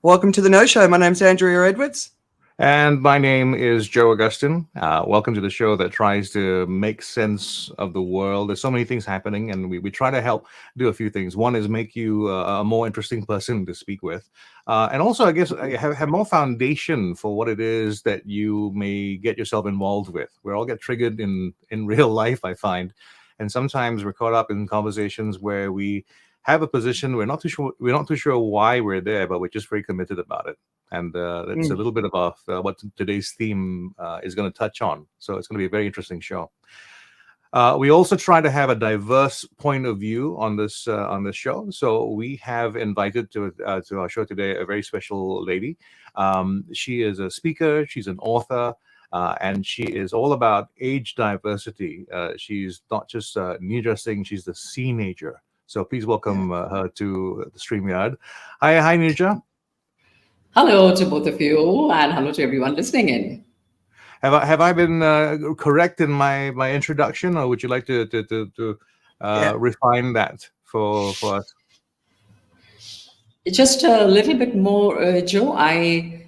Welcome to the No Show. My name's Andrea Edwards. And my name is Joe Augustine. Welcome to the show that tries to make sense of the world. There's so many things happening, and we try to help do a few things. One is make you a more interesting person to speak with. And also, I guess, have more foundation for what it is that you may get yourself involved with. We all get triggered in real life, I find. And sometimes we're caught up in conversations where we have a position, we're not too sure why we're there, but we're just very committed about it. And that's a little bit about what today's theme is going to touch on. So it's going to be a very interesting show. We also try to have a diverse point of view on this show. So we have invited to our show today a very special lady. She is a speaker. She's an author. And she is all about age diversity. She's not just new dressing, she's the C-nager. So please welcome her to the StreamYard. Hi, Nirja. Hello to both of you, and hello to everyone listening in. Have I been correct in my introduction, or would you like to refine that for us? Just a little bit more, Joe. I'm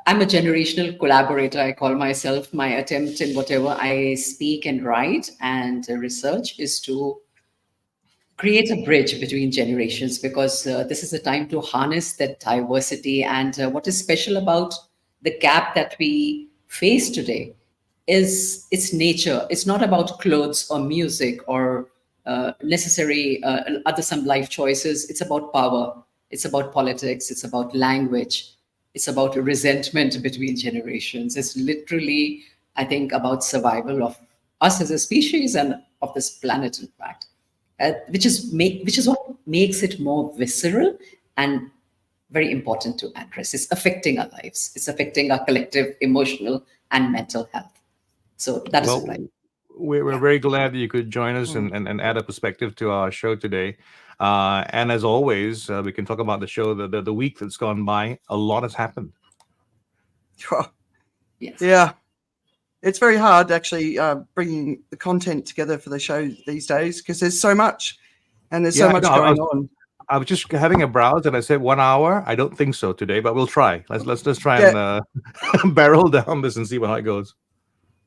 a generational collaborator. I call myself. My attempt in whatever I speak and write and research is to create a bridge between generations, because this is a time to harness that diversity. And what is special about the gap that we face today is its nature. It's not about clothes or music or necessary other some life choices. It's about power. It's about politics. It's about language. It's about resentment between generations. It's literally, I think, about survival of us as a species and of this planet, in fact. Which is what makes it more visceral and very important to address. It's affecting our lives. It's affecting our collective emotional and mental health. So that is what I. We're very glad that you could join us and add a perspective to our show today. And as always, we can talk about the show, the week that's gone by. A lot has happened. Yes. Yeah. It's very hard actually bringing the content together for the show these days because there's so much and there's so much going on. I was just having a browse and I said 1 hour. I don't think so today, but we'll try. Let's just try and barrel down this and see how it goes.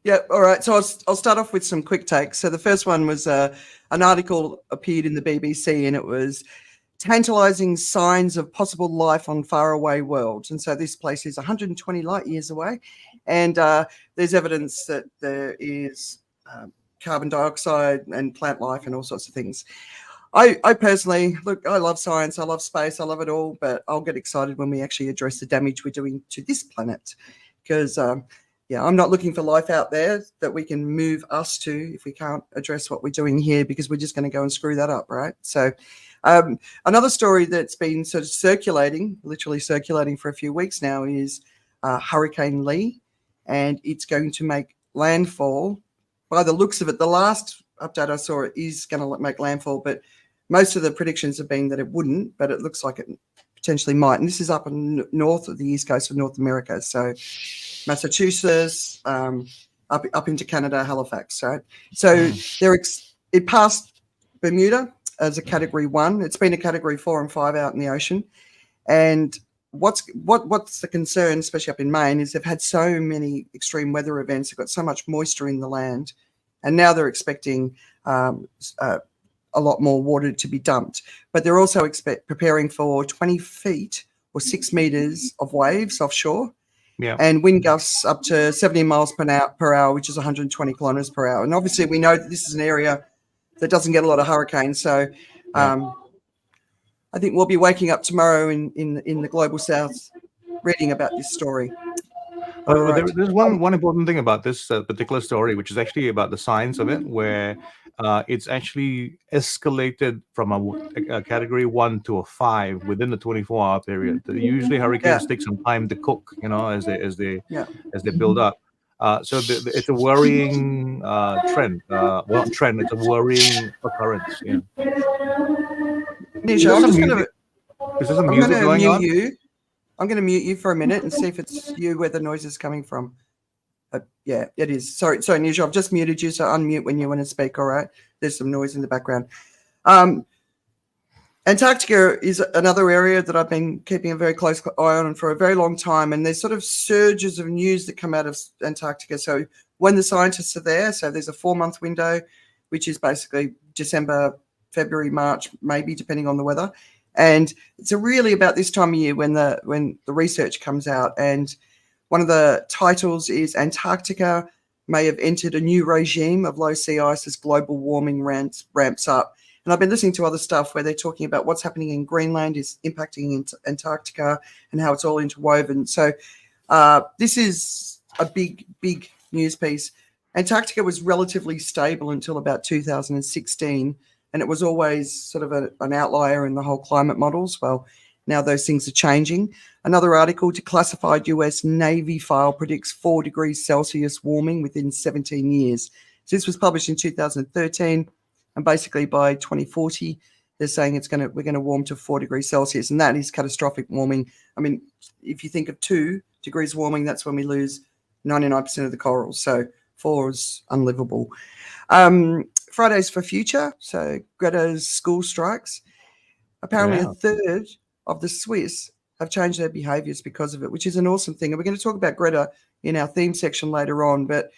Yeah. All right. So I'll start off with some quick takes. So the first one was an article appeared in the BBC and it was tantalizing signs of possible life on faraway worlds. And so this place is 120 light years away. And there's evidence that there is carbon dioxide and plant life and all sorts of things. I personally, look, I love science, I love space, I love it all, but I'll get excited when we actually address the damage we're doing to this planet. Because, I'm not looking for life out there that we can move us to if we can't address what we're doing here, because we're just going to go and screw that up, right? So another story that's been sort of literally circulating for a few weeks now is Hurricane Lee. And it's going to make landfall. By the looks of it, the last update I saw, it is going to make landfall, but most of the predictions have been that it wouldn't, but it looks like it potentially might. And this is up in north of the east coast of North America. So Massachusetts, up into Canada, Halifax, right? So it passed Bermuda as a Category 1. It's been a Category 4 and 5 out in the ocean. And what's the concern, especially up in Maine, is they've had so many extreme weather events. They've got so much moisture in the land, and now they're expecting a lot more water to be dumped. But they're also preparing for 20 feet or 6 meters of waves offshore, and wind gusts up to 70 miles per hour, which is 120 kilometers per hour. And obviously, we know that this is an area that doesn't get a lot of hurricanes, so. I think we'll be waking up tomorrow in the global south reading about this story. There's one important thing about this particular story, which is actually about the science of it, where it's actually escalated from a Category 1 to a 5 within the 24-hour period. Usually hurricanes take some time to cook, as they build up. So it's a worrying trend. Well, not trend, it's a worrying occurrence. Yeah. Nisha, is there some music going on? I'm going to mute you for a minute and see if it's you where the noise is coming from. Yeah, it is. Sorry, Nisha, I've just muted you, so unmute when you want to speak, all right? There's some noise in the background. Antarctica is another area that I've been keeping a very close eye on for a very long time, and there's sort of surges of news that come out of Antarctica. So when the scientists are there, so there's a 4-month window, which is basically December, February, March, maybe depending on the weather, and it's really about this time of year when the research comes out. And one of the titles is Antarctica may have entered a new regime of low sea ice as global warming ramps up. And I've been listening to other stuff where they're talking about what's happening in Greenland is impacting Antarctica and how it's all interwoven. So this is a big news piece. Antarctica was relatively stable until about 2016, and it was always sort of an outlier in the whole climate models. Well, now those things are changing. Another article, declassified US Navy file predicts 4 degrees Celsius warming within 17 years. So this was published in 2013. And basically by 2040, they're saying we're going to warm to 4 degrees Celsius, and that is catastrophic warming. I mean, if you think of 2 degrees warming, that's when we lose 99% of the corals. So 4 is unlivable. Fridays for Future, so Greta's school strikes. Apparently a third of the Swiss have changed their behaviours because of it, which is an awesome thing. And we're going to talk about Greta in our theme section later on, but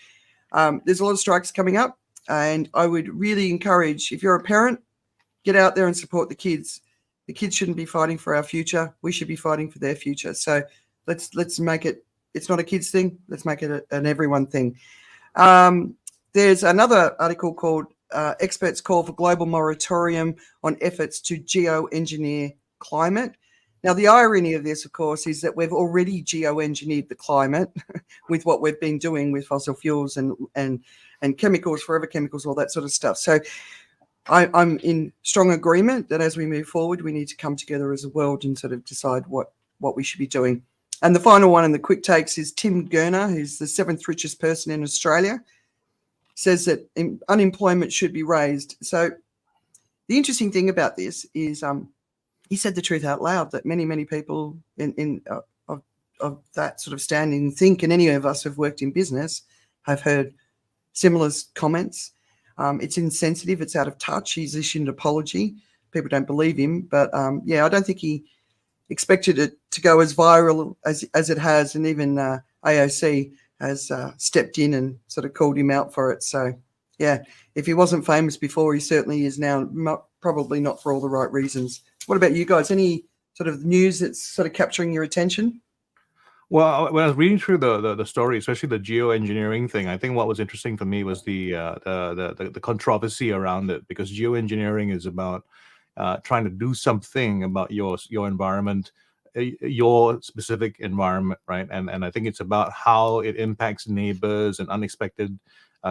there's a lot of strikes coming up. And I would really encourage, if you're a parent, get out there and support the kids. The kids shouldn't be fighting for our future. We should be fighting for their future. So let's make it, it's not a kids thing. Let's make it an everyone thing. There's another article called Experts Call for Global Moratorium on Efforts to Geoengineer Climate. Now, the irony of this, of course, is that we've already geoengineered the climate with what we've been doing with fossil fuels and chemicals, forever chemicals, all that sort of stuff. So I'm in strong agreement that as we move forward, we need to come together as a world and sort of decide what we should be doing. And the final one in the quick takes is Tim Derna, who's the 7th richest person in Australia, says that unemployment should be raised. So the interesting thing about this is he said the truth out loud, that many people of that sort of standing think, and any of us who've worked in business have heard similar comments. It's insensitive. It's out of touch. He's issued an apology. People don't believe him. But, I don't think he expected it to go as viral as it has. And even AOC has stepped in and sort of called him out for it. So, yeah, if he wasn't famous before, he certainly is now, probably not for all the right reasons. What about you guys? Any sort of news that's sort of capturing your attention? Well, when I was reading through the story, especially the geoengineering thing, I think what was interesting for me was the controversy around it, because geoengineering is about trying to do something about your environment, your specific environment, right? And I think it's about how it impacts neighbors and unexpected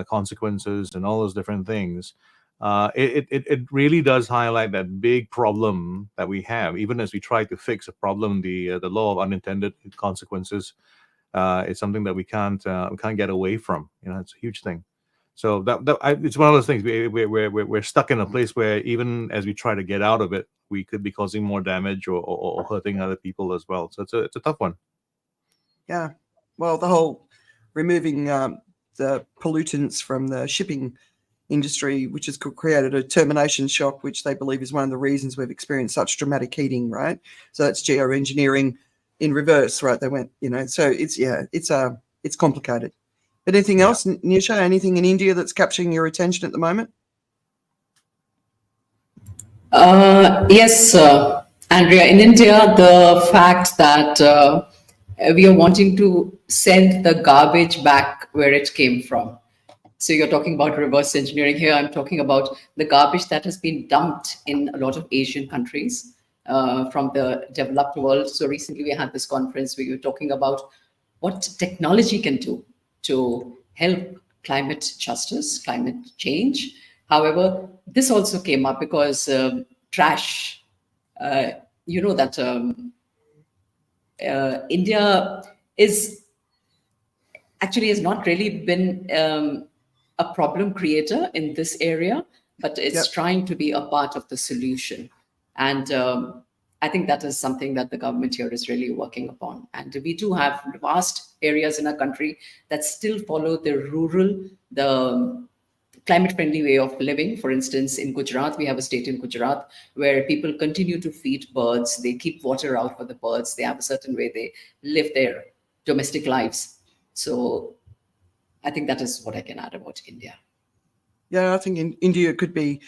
consequences and all those different things. It really does highlight that big problem that we have, even as we try to fix a problem. The law of unintended consequences is something that we can't get away from. It's a huge thing. So it's one of those things. We're stuck in a place where even as we try to get out of it, we could be causing more damage or hurting other people as well. So it's a tough one. Yeah. Well, the whole removing the pollutants from the shipping industry, which has created a termination shock, which they believe is one of the reasons we've experienced such dramatic heating, right? So that's geoengineering in reverse, right? They went, so it's complicated. But anything else, Nisha, anything in India that's capturing your attention at the moment? Yes, Andrea, in India, the fact that we are wanting to send the garbage back where it came from. So you're talking about reverse engineering here. I'm talking about the garbage that has been dumped in a lot of Asian countries from the developed world. So recently we had this conference where we were talking about what technology can do to help climate justice, climate change. However, this also came up because trash, that India has not really been a problem creator in this area, but it's trying to be a part of the solution. And I think that is something that the government here is really working upon. And we do have vast areas in our country that still follow the rural, the climate-friendly way of living. For instance, in Gujarat, we have a state in Gujarat where people continue to feed birds. They keep water out for the birds. They have a certain way they live their domestic lives. So I think that is what I can add about India. Yeah, I think India could play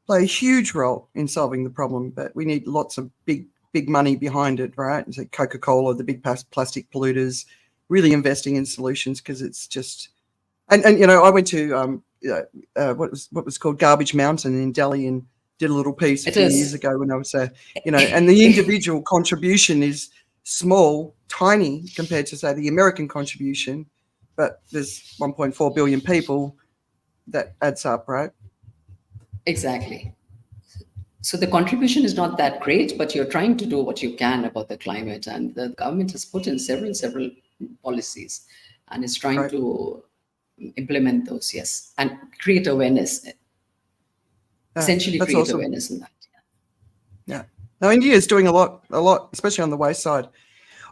a huge role in solving the problem, but we need lots of big money behind it, right? So Coca-Cola, the big plastic polluters, really investing in solutions, because it's just, and I went to what was called Garbage Mountain in Delhi and did a little piece a few years ago when I was there, and the individual contribution is small, tiny compared to, say, the American contribution, but there's 1.4 billion people. That adds up, right? Exactly. So the contribution is not that great, but you're trying to do what you can about the climate, and the government has put in several policies and is trying to implement those, yes, and create awareness. Essentially create awesome. Awareness in that. Yeah. Now India is doing a lot, especially on the waste side.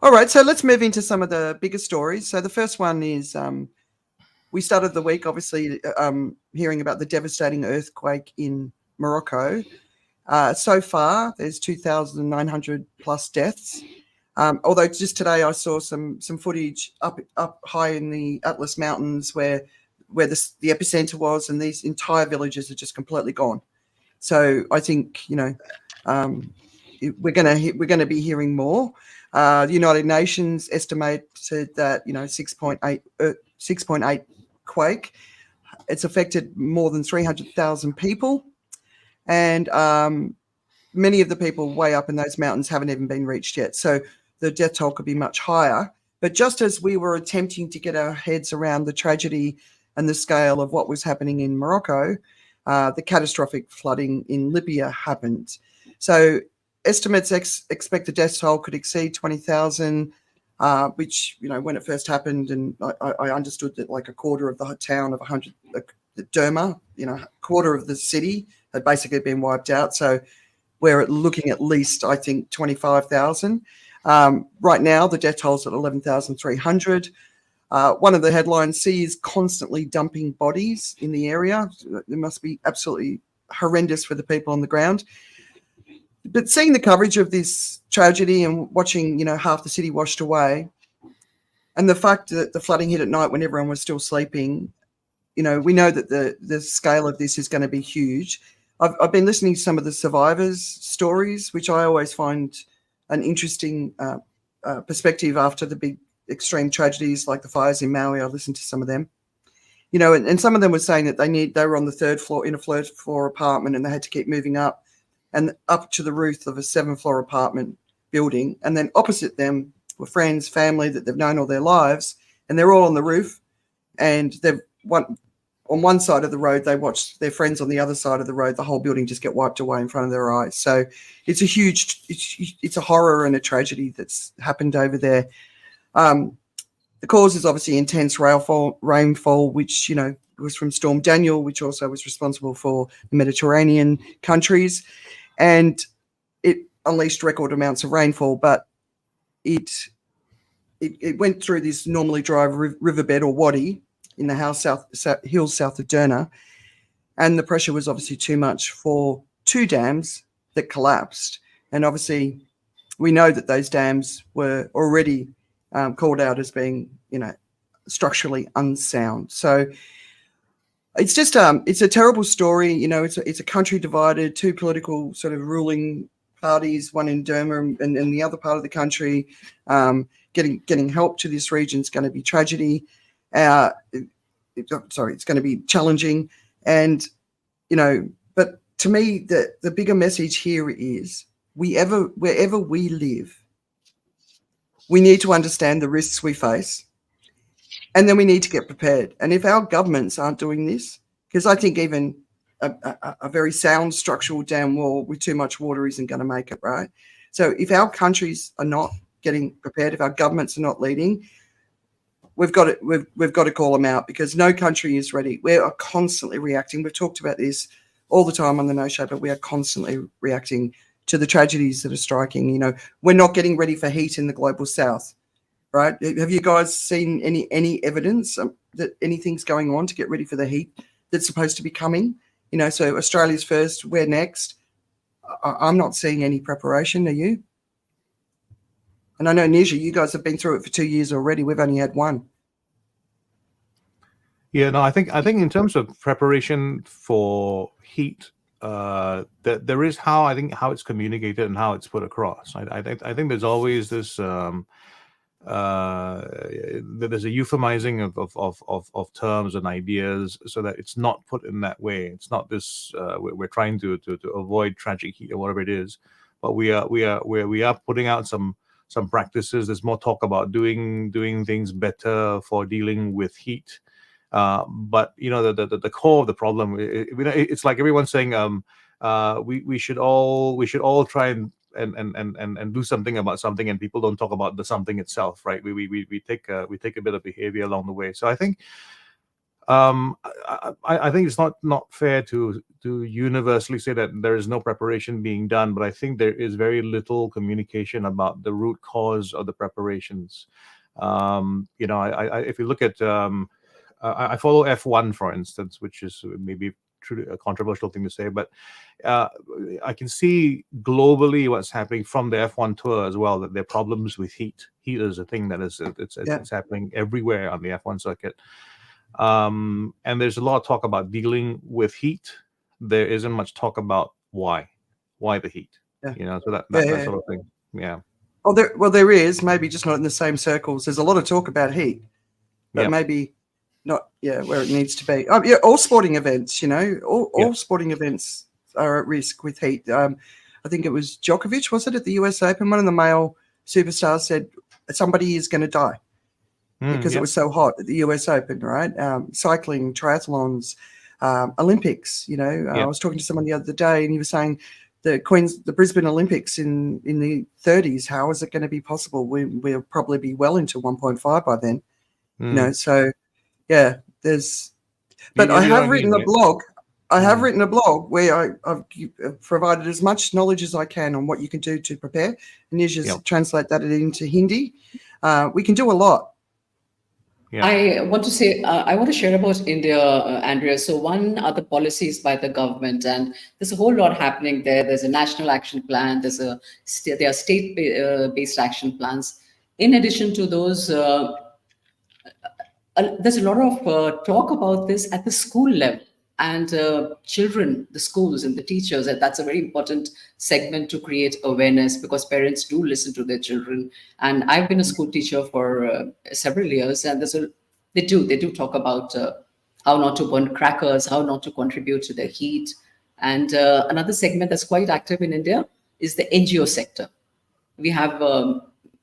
All right, so let's move into some of the bigger stories. So the first one is we started the week, obviously, hearing about the devastating earthquake in Morocco. So far, there's 2,900 plus deaths. Although just today I saw some footage up high in the Atlas Mountains where the epicenter was, and these entire villages are just completely gone. So I think we're going to be hearing more. The United Nations estimated that 6.8 quake. It's affected more than 300,000 people, and many of the people way up in those mountains haven't even been reached yet. So the death toll could be much higher. But just as we were attempting to get our heads around the tragedy and the scale of what was happening in Morocco, the catastrophic flooding in Libya happened. So estimates expect the death toll could exceed 20,000, which, when it first happened, and I understood that like a quarter of the town of the Derna, a quarter of the city had basically been wiped out. So we're looking at least, I think, 25,000. Right now, the death toll is at 11,300. One of the headlines, sea is constantly dumping bodies in the area. It must be absolutely horrendous for the people on the ground. But seeing the coverage of this tragedy and watching, half the city washed away, and the fact that the flooding hit at night when everyone was still sleeping, we know that the scale of this is going to be huge. I've been listening to some of the survivors' stories, which I always find an interesting perspective after the big extreme tragedies like the fires in Maui. I listened to some of them, and some of them were saying that they were on the third floor in a third floor apartment, and they had to keep moving up and up to the roof of a 7th-floor apartment building. And then opposite them were friends, family that they've known all their lives, and they're all on the roof. And on one side of the road, they watched their friends on the other side of the road, the whole building just get wiped away in front of their eyes. So it's a horror and a tragedy that's happened over there. The cause is obviously intense rainfall, which, was from Storm Daniel, which also was responsible for the Mediterranean countries. And it unleashed record amounts of rainfall, but it went through this normally dry riverbed or wadi in the hills south of Derna, and the pressure was obviously too much for 2 dams that collapsed. And obviously we know that those dams were already called out as being, structurally unsound. So it's just it's a terrible story. It's a country divided, 2 political sort of ruling parties, one in Derna and the other part of the country. Getting help to this region is going to be tragedy. It's going to be challenging. And, but to me, the bigger message here is wherever we live, we need to understand the risks we face, and then we need to get prepared. And if our governments aren't doing this, because I think even a very sound structural dam wall with too much water isn't going to make it, right? So if our countries are not getting prepared, if our governments are not leading, we've got to call them out, because no country is ready. We are constantly reacting. We've talked about this all the time on the No Show, but we are constantly reacting to the tragedies that are striking. We're not getting ready for heat in the global south, right? Have you guys seen any evidence that anything's going on to get ready for the heat that's supposed to be coming. So Australia's first, we're next. I'm not seeing any preparation. Are you? And I know, Nisha, you guys have been through it for 2 years already. We've only had one. Yeah, no, I think in terms of preparation for heat, that there is how it's communicated and how it's put across. I think there's always this there's a euphemizing of terms and ideas so that it's not put in that way. It's not this we're trying to avoid tragic heat or whatever it is, but we are putting out some practices. There's more talk about doing things better for dealing with heat. But the core of the problem, it's like everyone's saying we should all try and do something about something, and people don't talk about the something itself, right? We take a bit of behavior along the way. So I think I think it's not fair to universally say that there is no preparation being done, but I think there is very little communication about the root cause of the preparations. If you look at I follow F1, for instance, which is maybe truly a controversial thing to say, but I can see globally what's happening from the F1 tour as well, that there are problems with heat. Heat is a thing that it's happening everywhere on the F1 circuit. And there's a lot of talk about dealing with heat. There isn't much talk about why the heat, so that sort of thing. Yeah. There is, maybe just not in the same circles. There's a lot of talk about heat, but maybe not where it needs to be. All sporting events, all sporting events are at risk with heat. I think it was Djokovic, was it, at the US Open? One of the male superstars said somebody is going to die because it was so hot at the US Open, right? Cycling, triathlons, Olympics. I was talking to someone the other day, and he was saying the Brisbane Olympics in the 30s. How is it going to be possible? We'll probably be well into 1.5 by then. So. Yeah, but I have written a blog. I have written a blog where I've provided as much knowledge as I can on what you can do to prepare, and you just translate that into Hindi. We can do a lot. Yeah. I want to share about India, Andrea. So one are the policies by the government, and there's a whole lot happening there. There's a national action plan. There are state-based action plans. In addition to those. There's a lot of talk about this at the school level, and children, the schools and the teachers, and that's a very important segment to create awareness, because parents do listen to their children. And I've been a school teacher for several years, and they do talk about how not to burn crackers, how not to contribute to the heat. And another segment that's quite active in India is the NGO sector. We have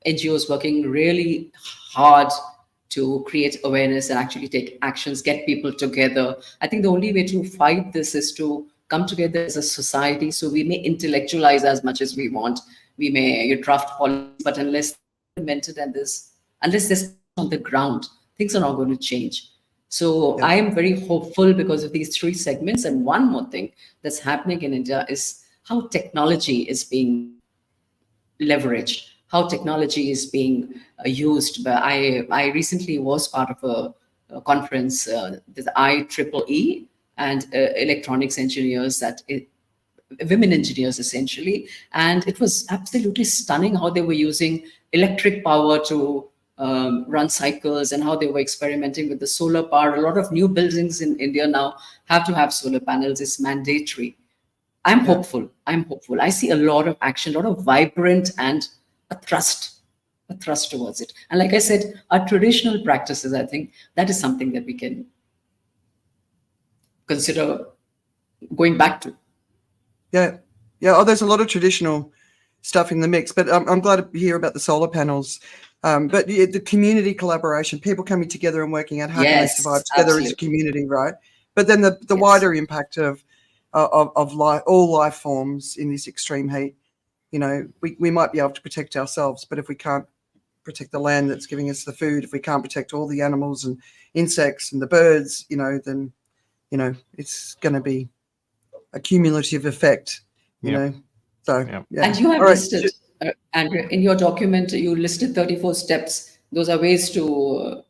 NGOs working really hard to create awareness and actually take actions, get people together. I think the only way to fight this is to come together as a society. So we may intellectualize as much as we want. We may draft policy, but unless implemented and unless this on the ground, things are not going to change. So I am very hopeful because of these three segments. And one more thing that's happening in India is how technology is being leveraged, how technology is being used. But I recently was part of a conference, the IEEE and electronics engineers, women engineers essentially. And it was absolutely stunning how they were using electric power to run cycles, and how they were experimenting with the solar power. A lot of new buildings in India now have to have solar panels. It's mandatory. I'm hopeful. I see a lot of action, a lot of vibrant and a thrust towards it. And like I said, our traditional practices, I think that is something that we can consider going back to. Yeah. Oh, there's a lot of traditional stuff in the mix, but I'm glad to hear about the solar panels. But the community collaboration, people coming together and working out how can they survive together as a community, right? But then the wider impact of life, all life forms in this extreme heat. We might be able to protect ourselves, but if we can't protect the land that's giving us the food, if we can't protect all the animals and insects and the birds, then it's going to be a cumulative effect. So And you have listed, Andrea, in your document, you listed 34 steps. Those are ways to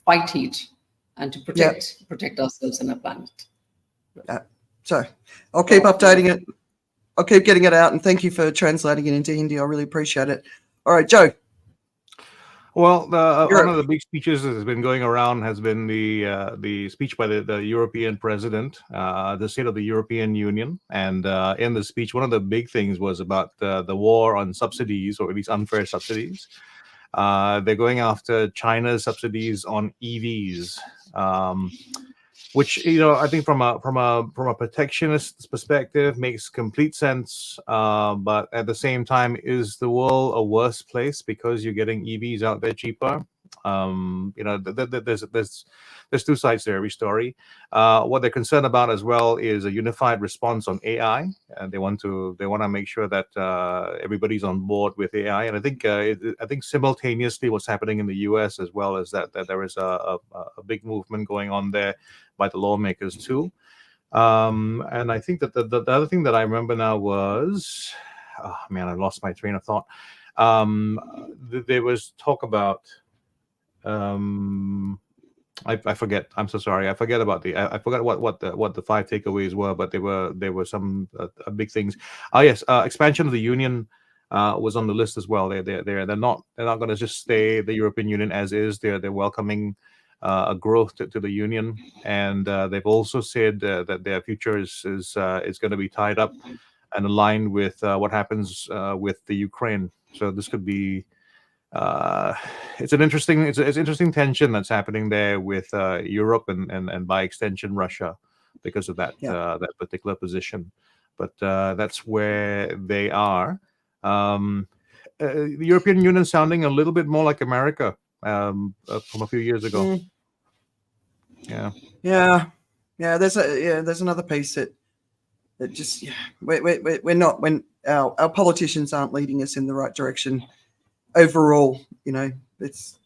fight heat and to protect ourselves and our planet. So I'll keep updating it. I'll keep getting it out, and thank you for translating it into Hindi. I really appreciate it. All right, Joe. Well, You're one up. of the big speeches that has been going around has been the speech by the European president, the State of the European Union, and in the speech, one of the big things was about the war on subsidies, or at least unfair subsidies. They're going after China's subsidies on EVs. Which, I think from a protectionist perspective makes complete sense, but at the same time, is the world a worse place because you're getting EVs out there cheaper? There's two sides to every story. What they're concerned about as well is a unified response on AI, and they want to make sure that everybody's on board with AI. And I think simultaneously, what's happening in the US as well is that there is a big movement going on there by the lawmakers too. And I think that the other thing that I remember now was, oh man, I lost my train of thought. There was talk about, I forget. I'm so sorry. I forget about I forgot what the 5 takeaways were, but there were some big things. Yes, expansion of the union was on the list as well. They're not going to just stay the European Union as is. They're welcoming a growth to the union, and they've also said that their future is going to be tied up and aligned with what happens with the Ukraine. So this could be it's interesting tension that's happening there with Europe and by extension Russia because of that that particular position. But that's where they are. The European Union sounding a little bit more like America from a few years ago. Yeah. There's another piece that just we're not, when our politicians aren't leading us in the right direction overall. It's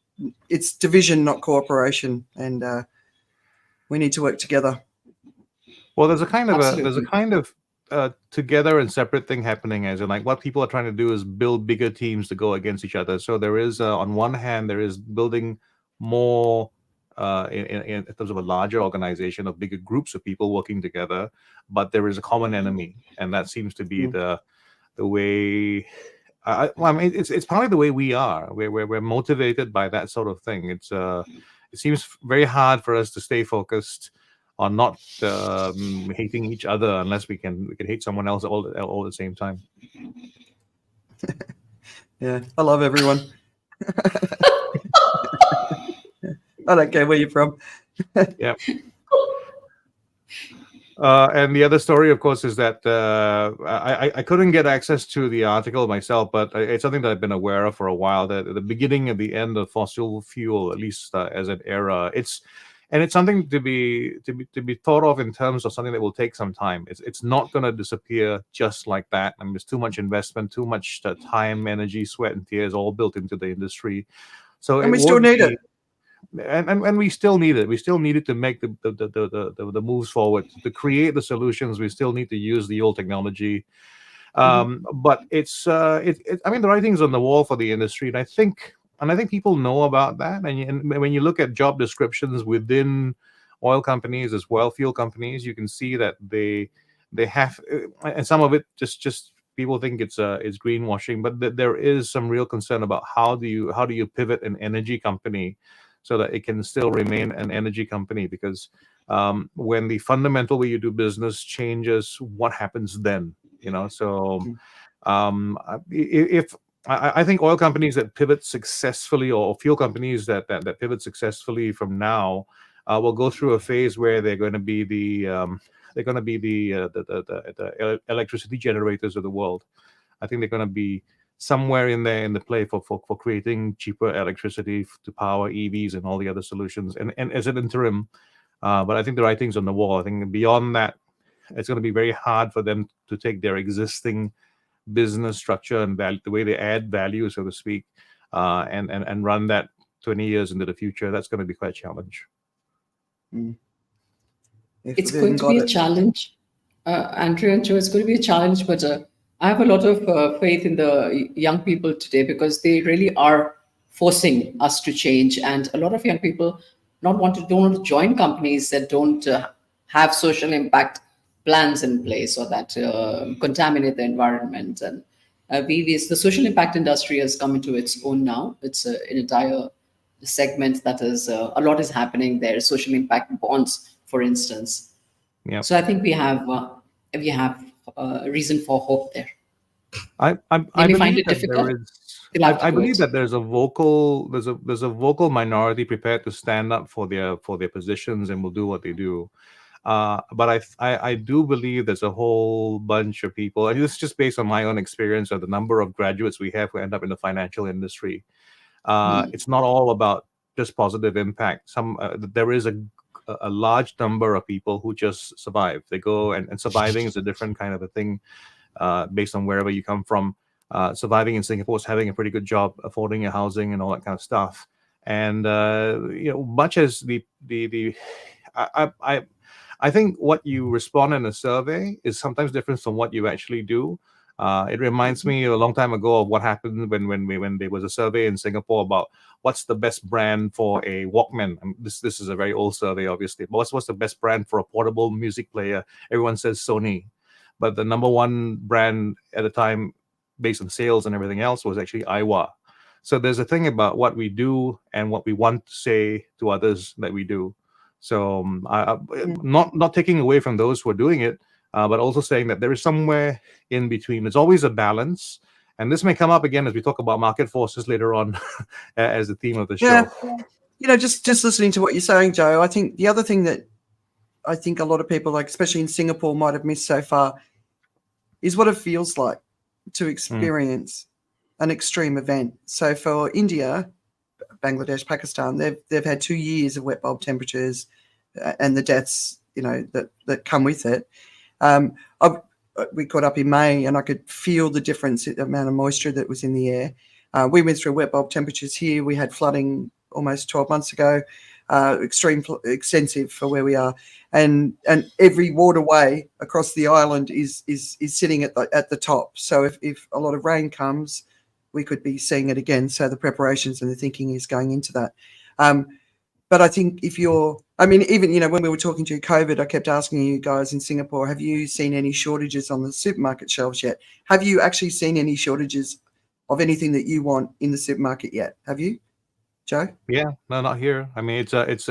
division, not cooperation, and we need to work together. Well, there's a kind of together and separate thing happening, as in, like, what people are trying to do is build bigger teams to go against each other. So there is on one hand, there is building more in terms of a larger organization of bigger groups of people working together, but there is a common enemy, and that seems to be the way. I mean, it's probably the way we are. We're motivated by that sort of thing. It seems very hard for us to stay focused on not hating each other unless we can hate someone else all at the same time. Yeah, I love everyone. I don't care where you're from. Yeah. And the other story, of course, is that I couldn't get access to the article myself, but it's something that I've been aware of for a while. That at the beginning of the end of fossil fuel, at least as an era, it's something to be thought of in terms of something that will take some time. It's not going to disappear just like that. I mean, there's too much investment, too much time, energy, sweat, and tears all built into the industry. So and we still need it. And we still need it. We still need it to make the moves forward, to create the solutions. We still need to use the old technology. But I mean, the writing's on the wall for the industry, and I think people know about that. And when you look at job descriptions within oil companies as well, fuel companies, you can see that they have, and some of it just people think it's greenwashing, but there is some real concern about how do you pivot an energy company so that it can still remain an energy company, because when the fundamental way you do business changes, what happens then? So if I think oil companies that pivot successfully, or fuel companies that pivot successfully from now, will go through a phase where they're going to be the electricity generators of the world. I think they're going to be somewhere in there in the play for creating cheaper electricity to power EVs and all the other solutions. And as an interim, but I think the writing's on the wall. I think beyond that, it's going to be very hard for them to take their existing business structure and value, the way they add value, so to speak, and run that 20 years into the future. That's going to be quite a challenge. It's going to be a challenge. Andrea and Joe, it's going to be a challenge, but I have a lot of faith in the young people today, because they really are forcing us to change. And a lot of young people don't want to join companies that don't have social impact plans in place or that contaminate the environment. And the social impact industry has come into its own now. It's an entire segment that is a lot is happening there. Social impact bonds, for instance. Yeah. So I think we have a reason for hope there. I They may find believe it that difficult. there is. They'll have to I do believe it. that there's a vocal minority prepared to stand up for their positions and will do what they do. But I do believe there's a whole bunch of people, and this is just based on my own experience of the number of graduates we have who end up in the financial industry. It's not all about just positive impact. There is a large number of people who just survive. They go and surviving is a different kind of a thing based on wherever you come from. Surviving in Singapore is having a pretty good job, affording your housing and all that kind of stuff. And much as I think what you respond in a survey is sometimes different from what you actually do. It reminds me a long time ago of what happened when there was a survey in Singapore about what's the best brand for a Walkman. This is a very old survey, obviously. But what's the best brand for a portable music player? Everyone says Sony, but the number one brand at the time, based on sales and everything else, was actually Aiwa. So there's a thing about what we do and what we want to say to others that we do. So not taking away from those who are doing it, but also saying that there is somewhere in between. There's always a balance, and this may come up again as we talk about market forces later on as the theme of the show. Yeah. Just listening to what you're saying, Joe, I think the other thing that I think a lot of people, like especially in Singapore, might have missed so far is what it feels like to experience an extreme event. So for India, Bangladesh, Pakistan, they've had 2 years of wet bulb temperatures and the deaths, that come with it. We caught up in May and I could feel the difference in the amount of moisture that was in the air. We went through wet bulb temperatures here. We had flooding almost 12 months ago, extensive for where we are. And every waterway across the island is sitting at the top. So if a lot of rain comes, we could be seeing it again. So the preparations and the thinking is going into that. But I think even, when we were talking to COVID, I kept asking you guys in Singapore, have you seen any shortages on the supermarket shelves yet? Have you actually seen any shortages of anything that you want in the supermarket yet? Have you, Joe? Yeah, no, not here. I mean, we haven't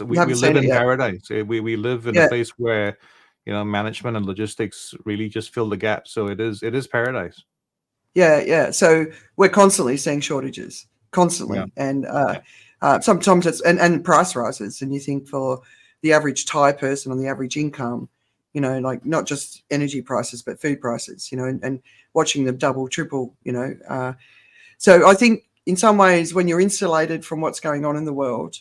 live seen it in yet. paradise. We live in a place where, management and logistics really just fill the gap. So it is paradise. Yeah. So we're constantly seeing shortages, constantly. Yeah. And sometimes it's and price rises. And you think for the average Thai person on the average income, like not just energy prices, but food prices, and watching them double, triple, So I think in some ways when you're insulated from what's going on in the world,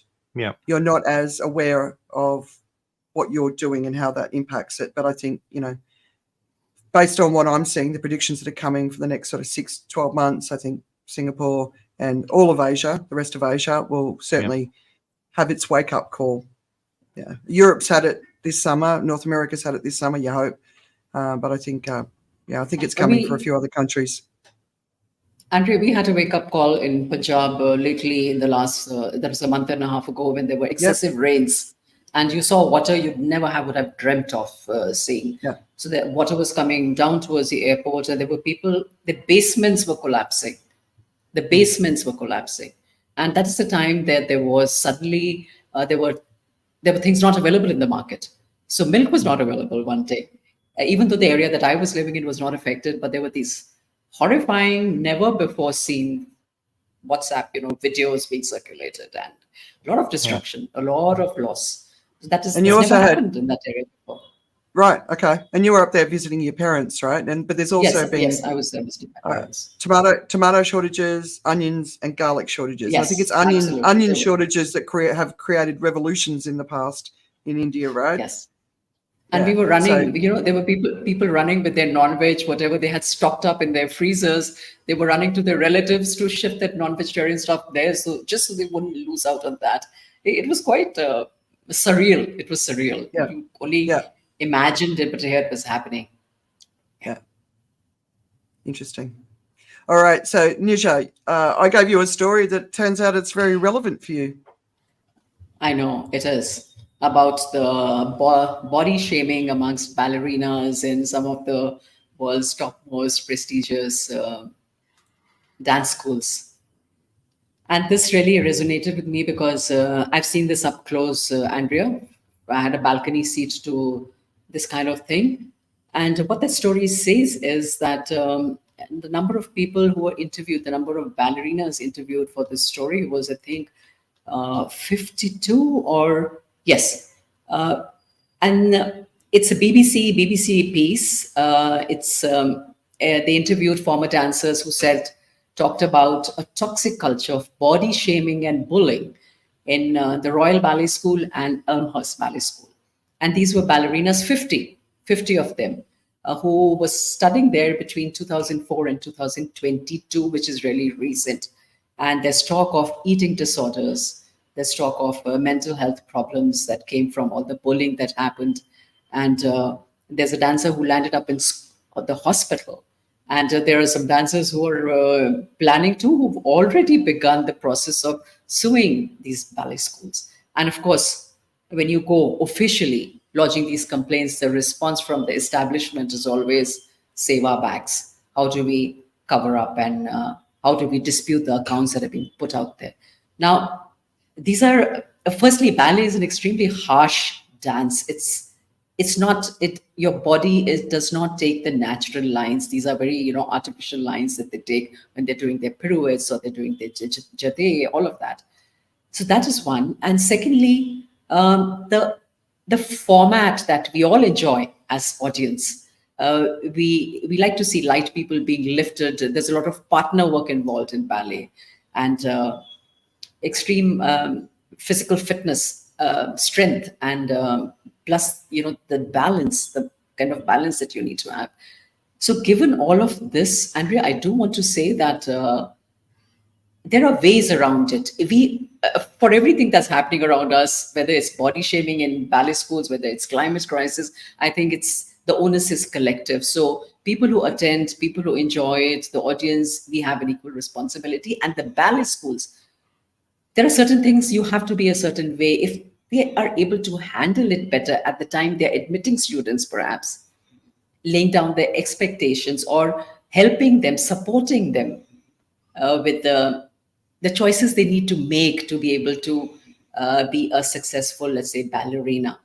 you're not as aware of what you're doing and how that impacts it. But I think, based on what I'm seeing, the predictions that are coming for the next sort of 6-12 months, I think Singapore and all of Asia, the rest of Asia, will certainly have its wake-up call. Yeah, Europe's had it this summer. North America's had it this summer, you hope. But I think, I think it's coming for a few other countries. Andrea, we had a wake-up call in Punjab lately in the last, that was a month and a half ago, when there were excessive rains. And you saw water you never would have dreamt of seeing. Yeah. So the water was coming down towards the airport, and there were people, the basements were collapsing. And that is the time that there was suddenly, there were things not available in the market. So milk was not available one day, even though the area that I was living in was not affected, but there were these horrifying, never before seen WhatsApp, videos being circulated, and a lot of destruction, a lot of loss. That is, and you also happened in that area before. Right. Okay. And you were up there visiting your parents, right? But there's also been I was there visiting my parents. Tomato shortages, onions, and garlic shortages. Yes, I think it's absolutely. onion shortages that have created revolutions in the past in India, right? Yes. And we were running, there were people running with their non-veg, whatever they had stocked up in their freezers. They were running to their relatives to shift that non-vegetarian stuff there, so they wouldn't lose out on that. It was quite surreal. It was surreal. Yeah. You only imagined it, but here it was happening. Yeah. Interesting. All right. So, Nisha, I gave you a story that turns out it's very relevant for you. I know, it is. about the body shaming amongst ballerinas in some of the world's top most prestigious dance schools. And this really resonated with me because I've seen this up close, Andrea. I had a balcony seat to this kind of thing. And what that story says is that the number of people who were interviewed, the number of ballerinas interviewed for this story was, I think, 52 or yes. And it's a BBC piece. They interviewed former dancers who talked about a toxic culture of body shaming and bullying in the Royal Ballet School and Elmhurst Ballet School. And these were ballerinas, 50 of them, who was studying there between 2004 and 2022, which is really recent. And there's talk of eating disorders. There's talk of mental health problems that came from all the bullying that happened. And there's a dancer who landed up in the hospital. And there are some dancers who are planning to, who've already begun the process of suing these ballet schools. And of course, when you go officially lodging these complaints, the response from the establishment is always save our backs. How do we cover up and how do we dispute the accounts that have been put out there? Now, these are, firstly, ballet is an extremely harsh dance. It's not, your body does not take the natural lines. These are very, artificial lines that they take when they're doing their pirouettes or they're doing their jade, all of that. So that is one. And secondly, the format that we all enjoy as audience. We like to see light people being lifted. There's a lot of partner work involved in ballet, and extreme physical fitness, strength, and plus, the balance, the kind of balance that you need to have. So given all of this, Andrea, I do want to say that there are ways around it. For everything that's happening around us, whether it's body shaming in ballet schools, whether it's climate crisis, I think the onus is collective. So people who attend, people who enjoy it, the audience, we have an equal responsibility. And the ballet schools, there are certain things you have to be a certain way. If they are able to handle it better at the time they're admitting students, perhaps laying down their expectations or helping them, supporting them with the choices they need to make to be able to be a successful, let's say, ballerina.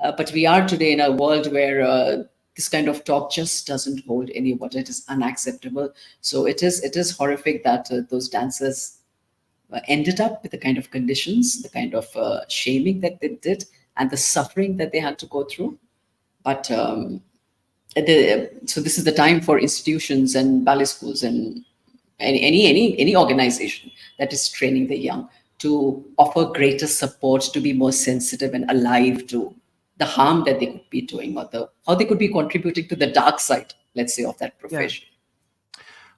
But we are today in a world where this kind of talk just doesn't hold any water. It is unacceptable. So it is horrific that those dancers ended up with the kind of conditions, the kind of shaming that they did, and the suffering that they had to go through. But so this is the time for institutions and ballet schools and any organization that is training the young to offer greater support, to be more sensitive and alive to the harm that they could be doing, or how they could be contributing to the dark side, let's say, of that profession.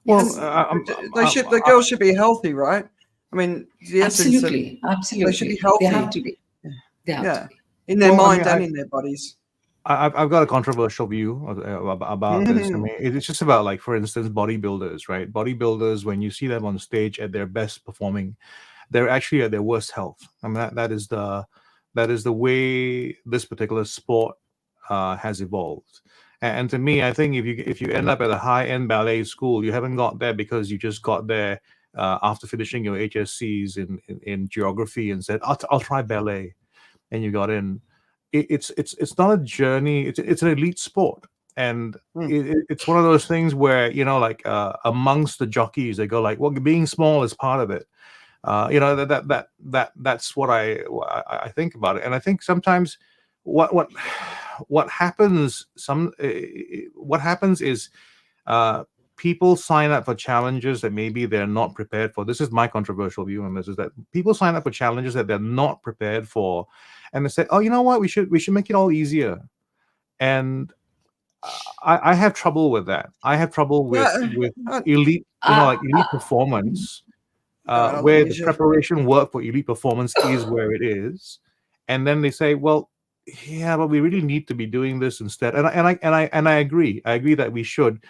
Yeah. Well, the girls should be healthy, right? I mean, the absolutely. They should be healthy. They have to be. They have to be. In their mind and in their bodies. I've got a controversial view about this. I mean, it's just about, like, for instance, bodybuilders, right? Bodybuilders, when you see them on stage at their best performing, they're actually at their worst health. I mean, that is the way this particular sport has evolved. And to me, I think if you end up at a high-end ballet school, you haven't got there because you just got there after finishing your HSCs in geography and said, I'll try ballet, and you got in. It's not a journey. It's an elite sport, and it's one of those things where, like, amongst the jockeys, they go like, well, being small is part of it. That's what I think about it. And I think sometimes what happens is people sign up for challenges that maybe they're not prepared for. This is my controversial view on this, is that people sign up for challenges that they're not prepared for, and they say, oh, you know what, we should make it all easier. And I have trouble with that. I have trouble with elite, like elite performance, where the preparation work for elite performance is where it is, and then they say, well, yeah, but we really need to be doing this instead. And I agree. I agree that we should.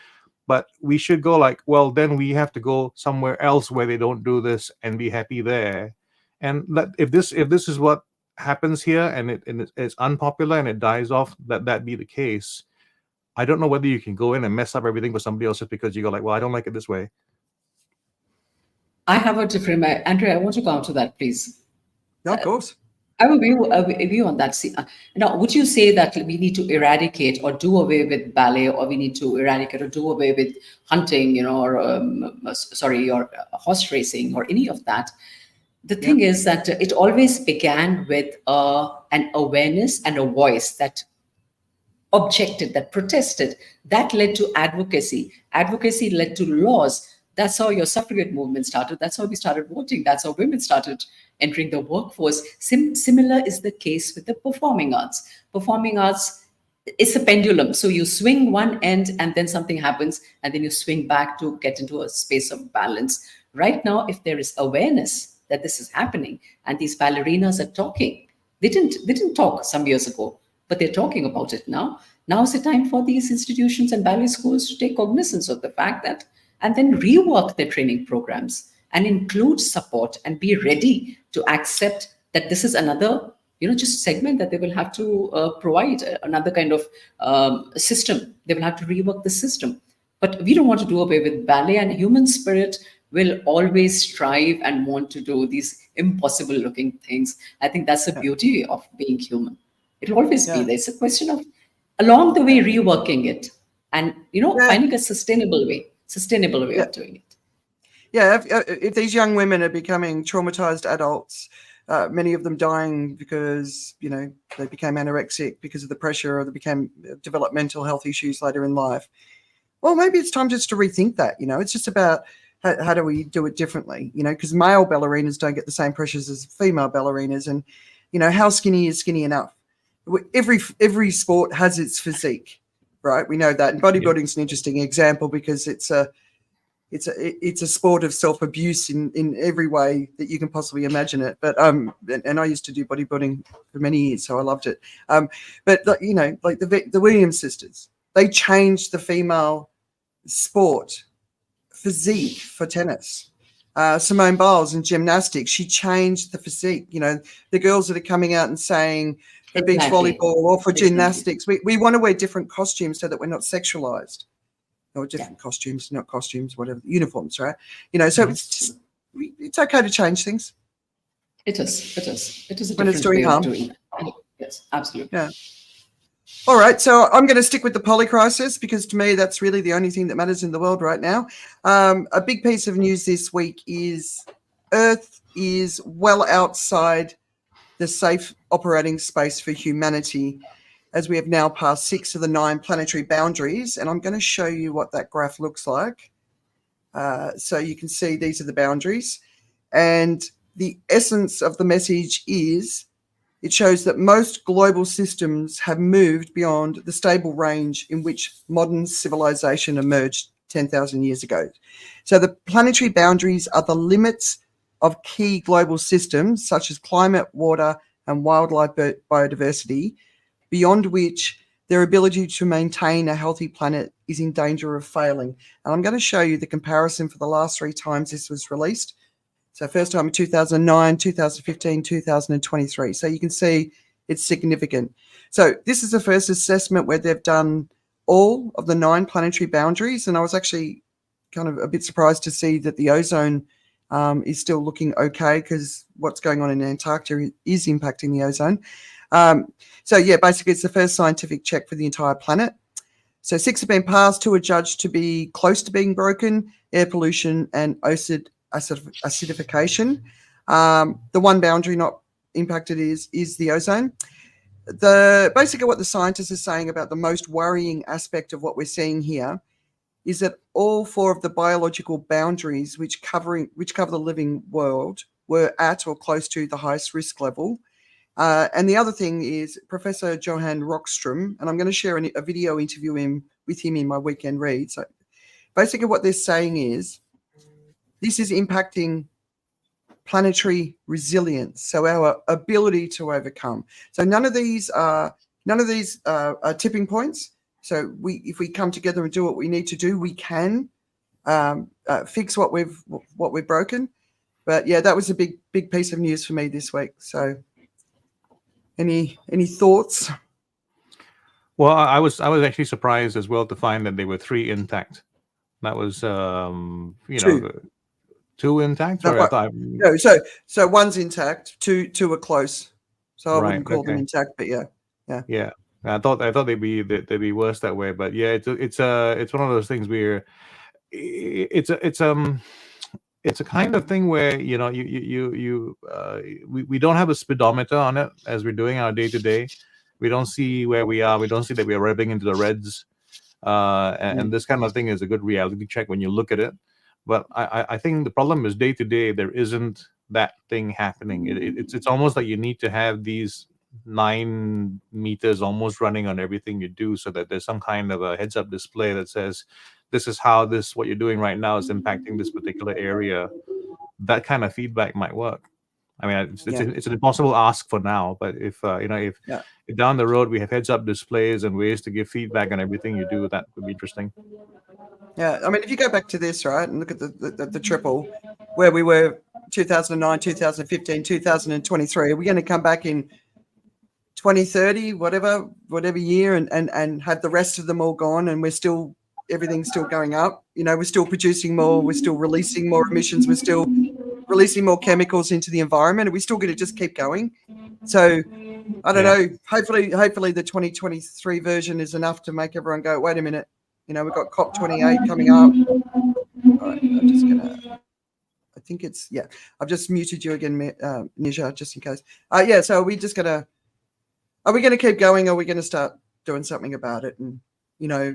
But we should go like, well, then we have to go somewhere else where they don't do this and be happy there. And if this is what happens here and it's unpopular and it dies off, that be the case, I don't know whether you can go in and mess up everything for somebody else just because you go like, well, I don't like it this way. I have a different, Andrea, I want to counter that, please. No, of course. I have a view on that. See, now, would you say that we need to eradicate or do away with ballet, or we need to eradicate or do away with hunting, or horse racing or any of that? The thing is that it always began with an awareness and a voice that objected, that protested. That led to advocacy. Advocacy led to laws. That's how your suffragette movement started. That's how we started voting. That's how women started entering the workforce. Similar is the case with the performing arts. Performing arts is a pendulum. So you swing one end and then something happens, and then you swing back to get into a space of balance. Right now, if there is awareness that this is happening and these ballerinas are talking, they didn't talk some years ago, but they're talking about it now. Now is the time for these institutions and ballet schools to take cognizance of the fact that, and then rework their training programs and include support and be ready to accept that this is another, just segment that they will have to provide another kind of system. They will have to rework the system. But we don't want to do away with ballet, and human spirit will always strive and want to do these impossible looking things. I think that's the beauty of being human. It'll always be there. It's a question of along the way reworking it and, finding a sustainable way of doing it. Yeah, if these young women are becoming traumatized adults, many of them dying because, they became anorexic because of the pressure, or they developed mental health issues later in life. Well, maybe it's time just to rethink that. It's just about how do we do it differently, because male ballerinas don't get the same pressures as female ballerinas. And, how skinny is skinny enough? Every sport has its physique, right? We know that. And bodybuilding is an interesting example because it's a sport of self-abuse in every way that you can possibly imagine it. But and I used to do bodybuilding for many years, so I loved it. But like the Williams sisters, they changed the female sport physique for tennis. Simone Biles in gymnastics, she changed the physique. The girls that are coming out and saying for beach volleyball or for gymnastics, we want to wear different costumes so that we're not sexualized. Or different costumes, not costumes, whatever, uniforms, right? So it's okay to change things. It is a when it's different doing way harm. of doing it. Yes, absolutely. Yeah. All right, so I'm going to stick with the polycrisis because to me that's really the only thing that matters in the world right now. A big piece of news this week is Earth is well outside the safe operating space for humanity, as we have now passed 6 of the 9 planetary boundaries. And I'm going to show you what that graph looks like. So you can see these are the boundaries. And the essence of the message is it shows that most global systems have moved beyond the stable range in which modern civilization emerged 10,000 years ago. So the planetary boundaries are the limits of key global systems such as climate, water, and wildlife biodiversity, beyond which their ability to maintain a healthy planet is in danger of failing. And I'm going to show you the comparison for the last 3 times this was released. So first time in 2009, 2015, 2023. So you can see it's significant. So this is the first assessment where they've done all of the 9 planetary boundaries. And I was actually kind of a bit surprised to see that the ozone is still looking okay, because what's going on in Antarctica is impacting the ozone. So yeah, basically it's the first scientific check for the entire planet. So 6 have been passed, 2 are judged to be close to being broken: air pollution and acidification. The one boundary not impacted is the ozone. Basically what the scientists are saying about the most worrying aspect of what we're seeing here is that all 4 of the biological boundaries which cover the living world were at or close to the highest risk level. And the other thing is Professor Johan Rockström, and I'm going to share a video interview with him in my weekend read. So basically what they're saying is this is impacting planetary resilience, so our ability to overcome. So none of these are tipping points. So if we come together and do what we need to do, we can fix what we've broken. But yeah, that was a big piece of news for me this week. So Any thoughts? Well, I was actually surprised as well to find that they were 3 intact. That was Two. 2 intact. No, Sorry, I thought. no, so one's intact, two are close. So I Right. wouldn't call them Okay. intact, but yeah. Yeah. I thought they'd be worse that way, but yeah, it's one of those things where it's a kind of thing where we don't have a speedometer on it as we're doing our day to day. We don't see where we are. We don't see that we are revving into the reds. And this kind of thing is a good reality check when you look at it. But I think the problem is day to day there isn't that thing happening. It's almost like you need to have these 9 meters almost running on everything you do, so that there's some kind of a heads up display that says this is how what you're doing right now is impacting this particular area. That kind of feedback might work. I mean, it's an impossible ask for now, but if if down the road we have heads up displays and ways to give feedback on everything you do, that would be interesting. Yeah, I mean, if you go back to this, right, and look at the triple, where we were 2009, 2015, 2023, are we going to come back in 2030, whatever year, and have the rest of them all gone, and everything's still going up? We're still producing more, we're still releasing more emissions, we're still releasing more chemicals into the environment. Are we still going to just keep going? So I don't know. Hopefully the 2023 version is enough to make everyone go, wait a minute. We've got COP28 coming up. All right, I'm just gonna. I think it's I've just muted you again, Nisha, just in case. So are we gonna keep going? Or are we gonna start doing something about it? And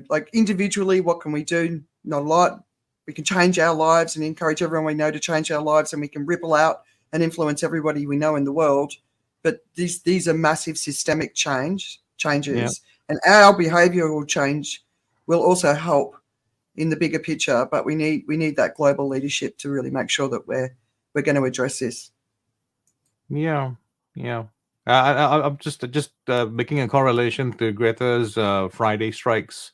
like individually, what can we do? Not a lot. We can change our lives and encourage everyone we know to change our lives, and we can ripple out and influence everybody we know in the world. But these are massive systemic changes, and our behavioural change will also help in the bigger picture. But we need that global leadership to really make sure that we're going to address this. Yeah. I'm just making a correlation to Greta's Friday strikes.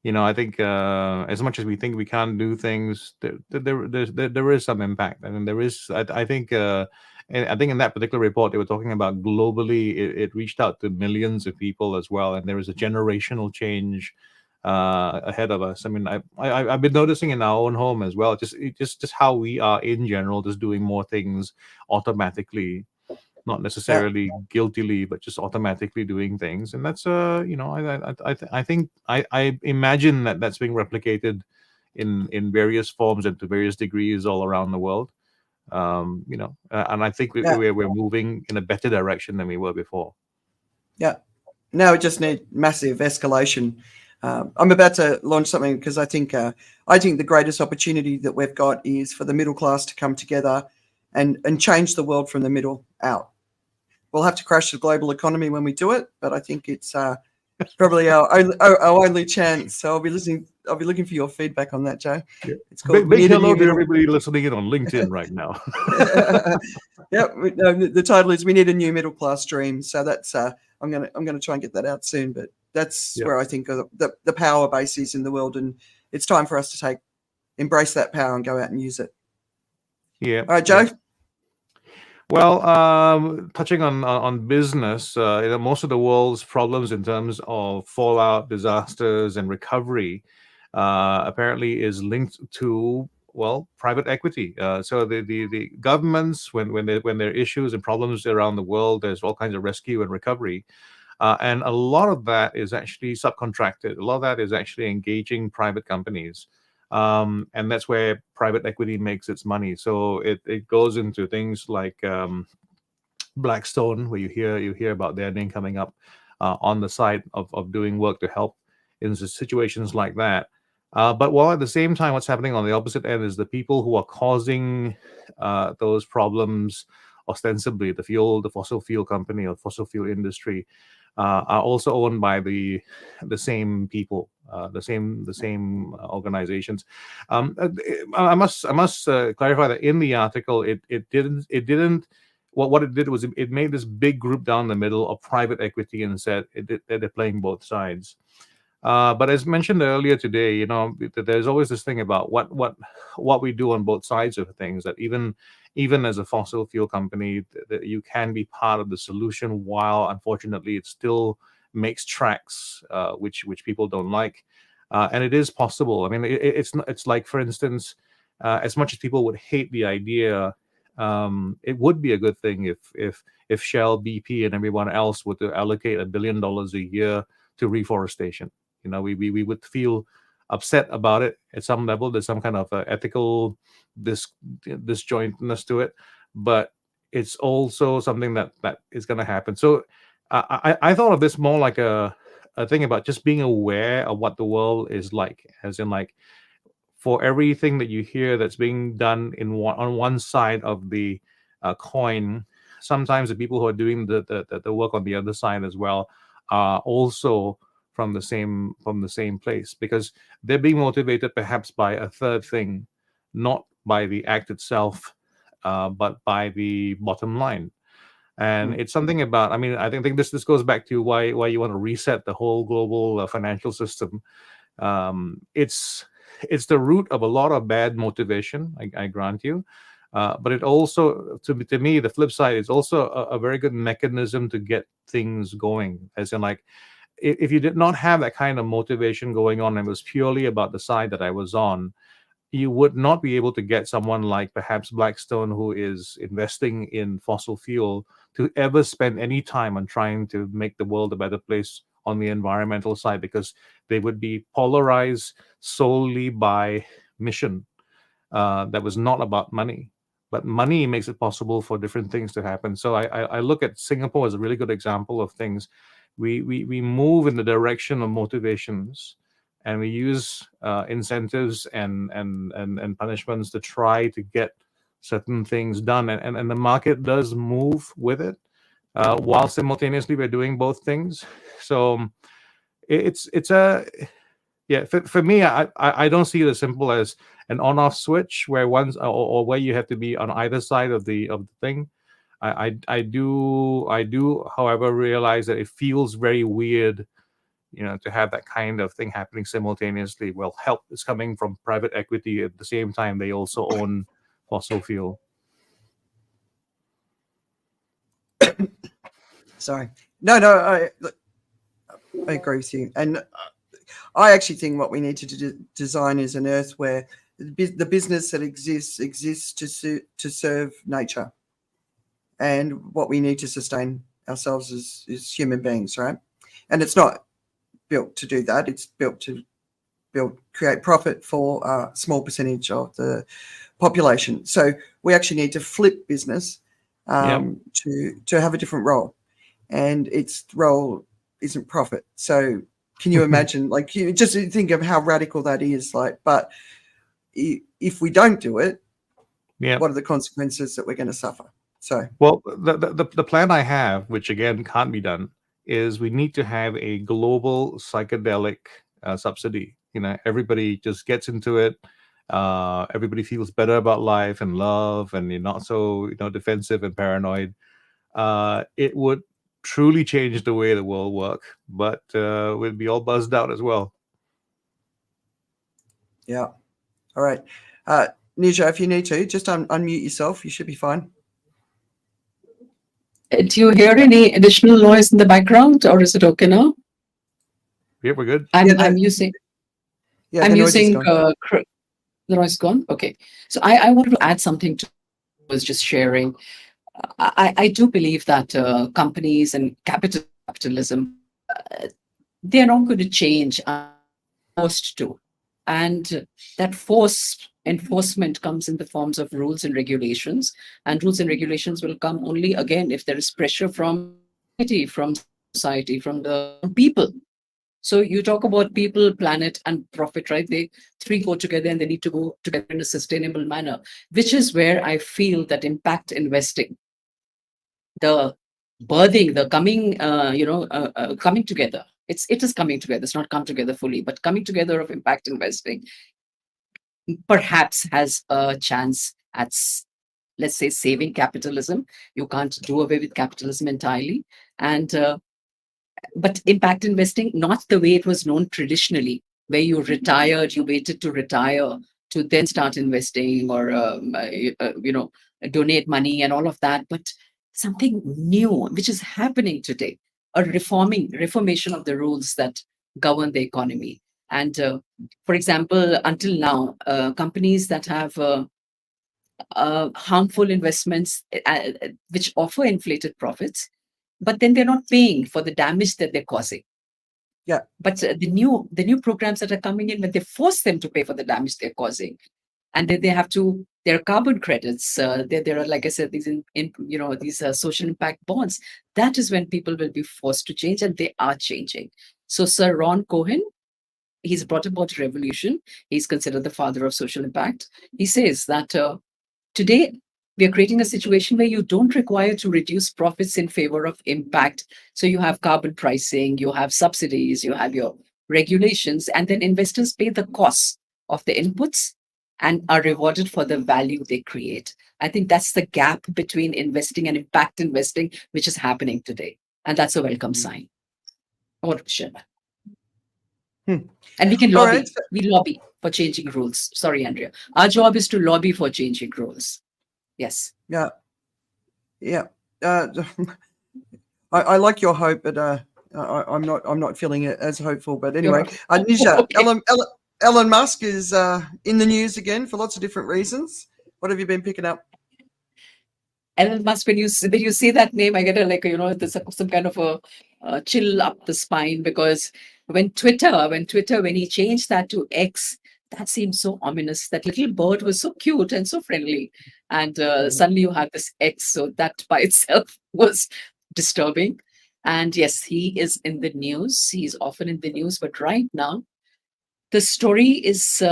I think as much as we think we can't do things, there is some impact. I mean, there is. I think in that particular report they were talking about globally, it reached out to millions of people as well, and there is a generational change ahead of us. I mean, I've been noticing in our own home as well, just how we are in general, just doing more things automatically. Not necessarily guiltily, but just automatically doing things, and that's I think I imagine that's being replicated in various forms and to various degrees all around the world. And I think we're moving in a better direction than we were before. Yeah. Now we just need massive escalation. I'm about to launch something because I think the greatest opportunity that we've got is for the middle class to come together and change the world from the middle out. We'll have to crash the global economy when we do it, but I think it's probably our only chance. So I'll be looking for your feedback on that, Joe. Yeah. It's called. Big hello to everybody listening in on LinkedIn right now. The title is "We Need a New Middle Class Dream." So that's I'm gonna try and get that out soon. But that's where I think the power base is in the world, and it's time for us to embrace that power and go out and use it. Yeah. All right, Joe. Yeah. Well, touching on business, most of the world's problems in terms of fallout, disasters, and recovery apparently is linked to private equity. So the governments, when there are issues and problems around the world, there's all kinds of rescue and recovery, and a lot of that is actually subcontracted. A lot of that is actually engaging private companies. And that's where private equity makes its money. So it goes into things like Blackstone, where you hear about their name coming up on the side of doing work to help in situations like that. But while at the same time, what's happening on the opposite end is the people who are causing those problems, ostensibly the fossil fuel company or fossil fuel industry, are also owned by the same people, the same organizations. I must clarify that in the article, it didn't. What it did was it made this big group down the middle of private equity and said they're playing both sides. But as mentioned earlier today, there's always this thing about what we do on both sides of things. That even as a fossil fuel company, that you can be part of the solution, while unfortunately it still makes tracks, which people don't like. And it is possible. I mean, it's like, for instance, as much as people would hate the idea, it would be a good thing if Shell, BP, and everyone else were to allocate $1 billion a year to reforestation. We would feel upset about it at some level. There's some kind of ethical disjointness to it, but it's also something that is going to happen. So I thought of this more like a thing about just being aware of what the world is like, as in, like, for everything that you hear that's being done on one side of the coin, sometimes the people who are doing the work on the other side as well are also from the same place, because they're being motivated perhaps by a third thing, not by the act itself, but by the bottom line. And it's something about, I mean, I think this goes back to why you want to reset the whole global financial system. It's the root of a lot of bad motivation, I grant you. But it also, to me, the flip side is also a very good mechanism to get things going. As in, like, if you did not have that kind of motivation going on, and it was purely about the side that I was on, you would not be able to get someone like perhaps Blackstone, who is investing in fossil fuel, to ever spend any time on trying to make the world a better place on the environmental side, because they would be polarized solely by mission. That was not about money, but money makes it possible for different things to happen. So I look at Singapore as a really good example of things. We move in the direction of motivations, and we use incentives and punishments to try to get certain things done, and the market does move with it, while simultaneously we're doing both things. So it's a yeah, for me, I don't see it as simple as an on-off switch where or where you have to be on either side of the thing. I do, however, realize that it feels very weird, to have that kind of thing happening simultaneously. Well, help is coming from private equity at the same time they also own fossil fuel. Sorry. No, I agree with you. And I actually think what we need to design is an earth where the business that exists to serve nature. And what we need to sustain ourselves is human beings, right? And it's not built to do that. It's built to create profit for a small percentage of the population. So we actually need to flip business to have a different role. And its role isn't profit. So can you imagine, like, you just think of how radical that is, like, but if we don't do it, what are the consequences that we're going to suffer? So, well, the plan I have, which again can't be done, is we need to have a global psychedelic subsidy. Everybody just gets into it. Everybody feels better about life and love, and you're not so defensive and paranoid. It would truly change the way the world work, but we'd be all buzzed out as well. Yeah. All right. Nisha, if you need to, just unmute yourself. You should be fine. Do you hear any additional noise in the background, or is it okay now? Yeah, we're good. I'm using. Yeah, I'm the noise is using gone. the noise gone. Okay. So I wanted to add something to what I was just sharing. I do believe that companies and capitalism, they are not going to change unless forced to. And that enforcement comes in the forms of rules and regulations. And rules and regulations will come only, again, if there is pressure from society, from the people. So you talk about people, planet, and profit, right? They three go together, and they need to go together in a sustainable manner, which is where I feel that impact investing, the birthing, the coming, coming together. It is coming together. It's not come together fully, but coming together of impact investing perhaps has a chance at, let's say, saving capitalism. You can't do away with capitalism entirely, and but impact investing, not the way it was known traditionally, where you retired, you waited to retire to then start investing or donate money and all of that, but something new which is happening today, a reformation of the rules that govern the economy. And for example, until now, companies that have harmful investments which offer inflated profits, but then they're not paying for the damage that they're causing. Yeah. But the new programs that are coming in, when they force them to pay for the damage they're causing, and then they have to, there are carbon credits, there are, like I said, these these social impact bonds. That is when people will be forced to change, and they are changing. So Sir Ron Cohen, he's brought about a revolution. He's considered the father of social impact. He says that today, we are creating a situation where you don't require to reduce profits in favor of impact. So you have carbon pricing, you have subsidies, you have your regulations, and then investors pay the cost of the inputs and are rewarded for the value they create. I think that's the gap between investing and impact investing, which is happening today. And that's a welcome sign. I want to share that. And we can All lobby. right. We lobby for changing rules. Sorry, Andrea. Our job is to lobby for changing rules. Yes. Yeah. I like your hope, but I'm not feeling it as hopeful. But anyway, Nisha, Okay. Elon Musk is in the news again for lots of different reasons. What have you been picking up? Elon Musk, when you say that name, I get there's some kind of a chill up the spine, because when he changed that to X, that seemed so ominous. That little bird was so cute and so friendly, and suddenly you have this X. So that by itself was disturbing. And yes, he is in the news. He's often in the news, but right now the story is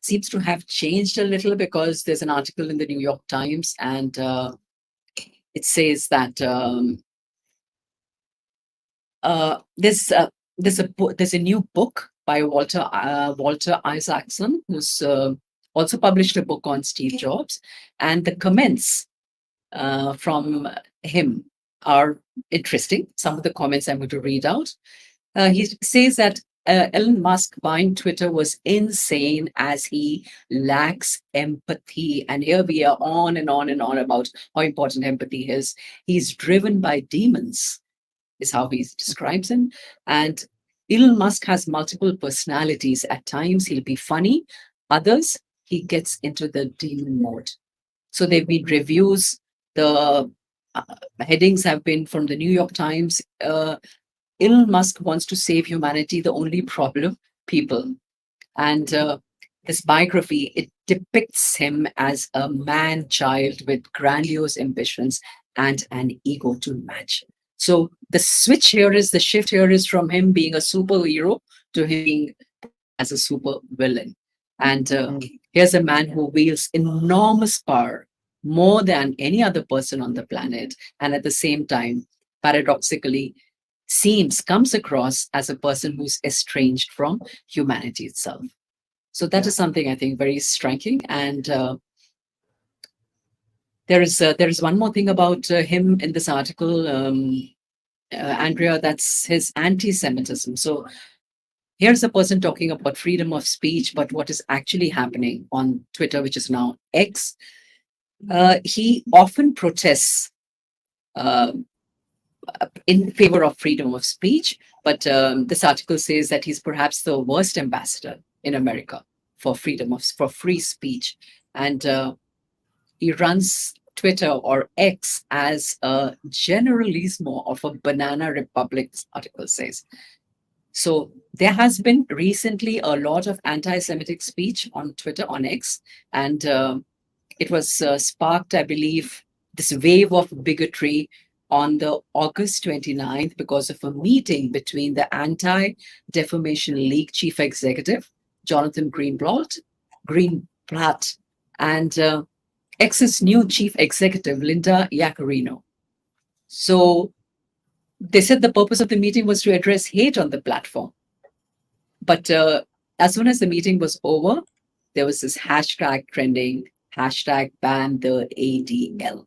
seems to have changed a little, because there's an article in the New York Times, and it says that there's a new book by Walter Isaacson, who's also published a book on Steve Jobs, and the comments from him are interesting. Some of the comments I'm going to read out. He says that Elon Musk buying Twitter was insane, as he lacks empathy. And here we are on and on and on about how important empathy is. He's driven by demons, is how he describes him. And Elon Musk has multiple personalities. At times he'll be funny, others he gets into the demon mode. So there've been reviews. The headings have been from the New York Times. Elon Musk wants to save humanity. The only problem, people. And this biography, it depicts him as a man-child with grandiose ambitions and an ego to match. So the shift here is from him being a superhero to him being as a super villain. And here's a man who wields enormous power, more than any other person on the planet, and at the same time, paradoxically, comes across as a person who's estranged from humanity itself. So that is something I think very striking. And there is one more thing about him in this article, Andrea, that's his anti-Semitism. So here's a person talking about freedom of speech, but what is actually happening on Twitter, which is now X, he often protests in favor of freedom of speech, but this article says that he's perhaps the worst ambassador in America for free speech, and he runs Twitter, or X, as a generalismo of a banana republic, this article says. So there has been recently a lot of anti-Semitic speech on Twitter, on X, and it was sparked, I believe, this wave of bigotry on the August 29th because of a meeting between the Anti-Defamation League chief executive, Jonathan Greenblatt, and X's new chief executive, Linda Yaccarino. So they said the purpose of the meeting was to address hate on the platform. But as soon as the meeting was over, there was this hashtag trending, hashtag ban the ADL.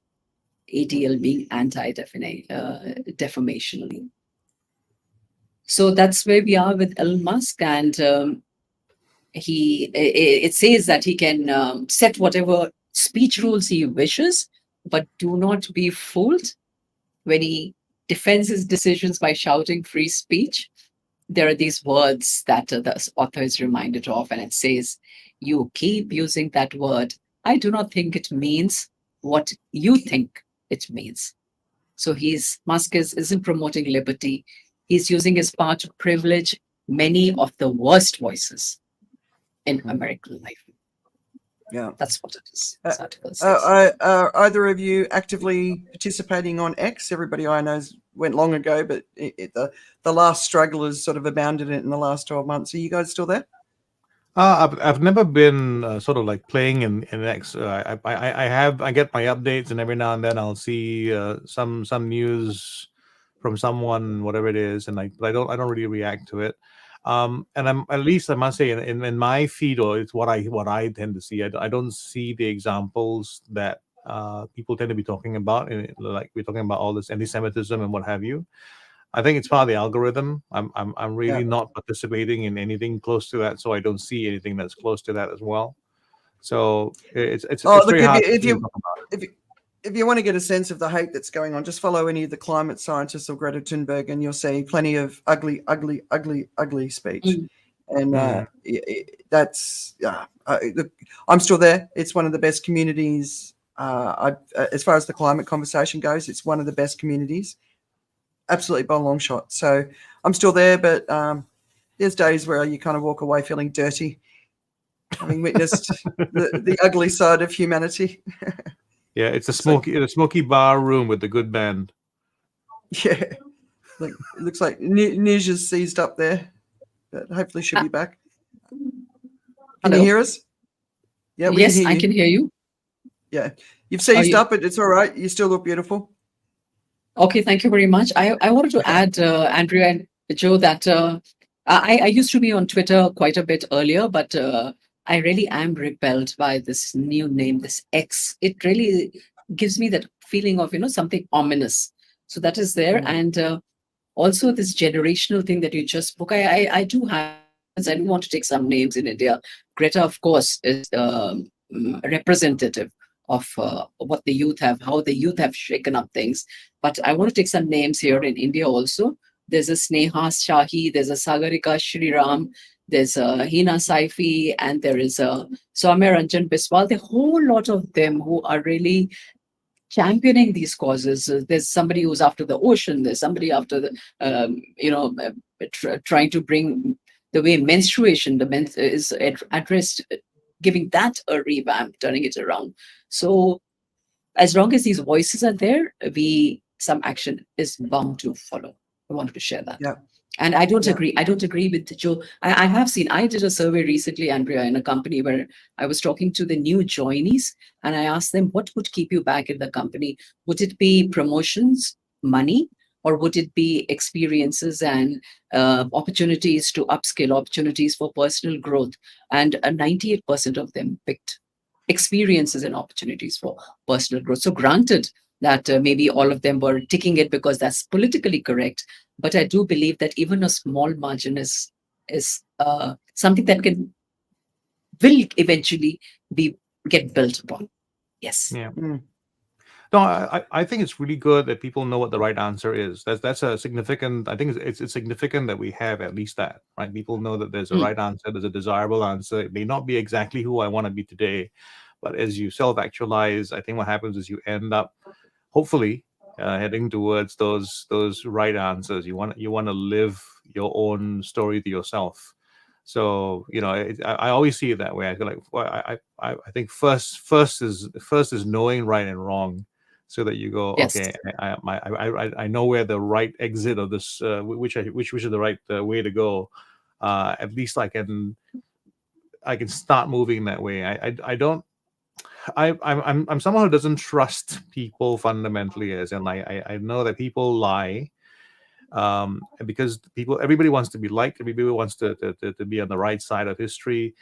ATL being anti-defamationally. So that's where we are with Elon Musk, and it says that he can set whatever speech rules he wishes, but do not be fooled when he defends his decisions by shouting free speech. There are these words that the author is reminded of, and it says, "You keep using that word. I do not think it means what you think it means." So Musk isn't promoting liberty. He's using his power to privilege many of the worst voices in American life. Yeah, that's what it is. This article says. Are either of you actively participating on X? Everybody I know went long ago, but the last strugglers sort of abounded it in the last 12 months. Are you guys still there? I've never been sort of like playing in X. I get my updates, and every now and then I'll see some news from someone, whatever it is, and but I don't really react to it. And I'm, at least I must say, in my feed, or it's what I tend to see. I don't see the examples that people tend to be talking about. Like we're talking about all this anti-Semitism and what have you. I think it's part of the algorithm. I'm really not participating in anything close to that, so I don't see anything that's close to that as well. So it's very hard to talk about. If you want to get a sense of the hate that's going on, just follow any of the climate scientists or Greta Thunberg, and you'll see plenty of ugly speech. And that's I'm still there. It's one of the best communities. As far as the climate conversation goes, it's one of the best communities. Absolutely by a long shot. So I'm still there, but there's days where you kind of walk away feeling dirty, having witnessed the ugly side of humanity. Yeah, it's a smoky bar room with the good band. Yeah, it looks like Nisha's seized up there, but hopefully she'll be back. Can you hear us? Yeah, yes, I can hear you. Yeah, you've seized up, but it's all right. You still look beautiful. Okay, thank you very much. I wanted to add, Andrea and Joe, that I used to be on Twitter quite a bit earlier, but I really am repelled by this new name, this X. It really gives me that feeling of, something ominous. So that is there. And also this generational thing that you just spoke, I do have, I do want to take some names in India. Greta, of course, is representative of what the youth have, how the youth have shaken up things. But I want to take some names here in India also. There's a Sneha Shahi, there's a Sagarika Shriram, there's a Hina Saifi, and there is a Soumya Ranjan Biswal. The whole lot of them who are really championing these causes. There's somebody who's after the ocean. There's somebody after the, trying to bring the way menstruation is addressed, giving that a revamp, turning it around. So as long as these voices are there, some action is bound to follow. I wanted to share that. Yeah. And I don't agree. I don't agree with Joe. I did a survey recently, Andrea, in a company where I was talking to the new joinees, and I asked them, what would keep you back in the company? Would it be promotions, money, or would it be experiences and opportunities to upskill, opportunities for personal growth? And 98% of them picked experiences and opportunities for personal growth. So granted that maybe all of them were ticking it because that's politically correct, but I do believe that even a small margin is something that will eventually get built upon. Yes. Yeah. No, I think it's really good that people know what the right answer is. That's a significant. I think it's significant that we have at least that, right? People know that there's a right answer, there's a desirable answer. It may not be exactly who I want to be today, but as you self-actualize, I think what happens is you end up, hopefully, heading towards those right answers. You want to live your own story to yourself. So I always see it that way. I feel like I think first is knowing right and wrong, so that you go, Yes. okay, I know where the right exit of this, which is the right way to go. At least I can start moving that way. I'm someone who doesn't trust people fundamentally, as in I know that people lie, because everybody wants to be liked, everybody wants to be on the right side of history.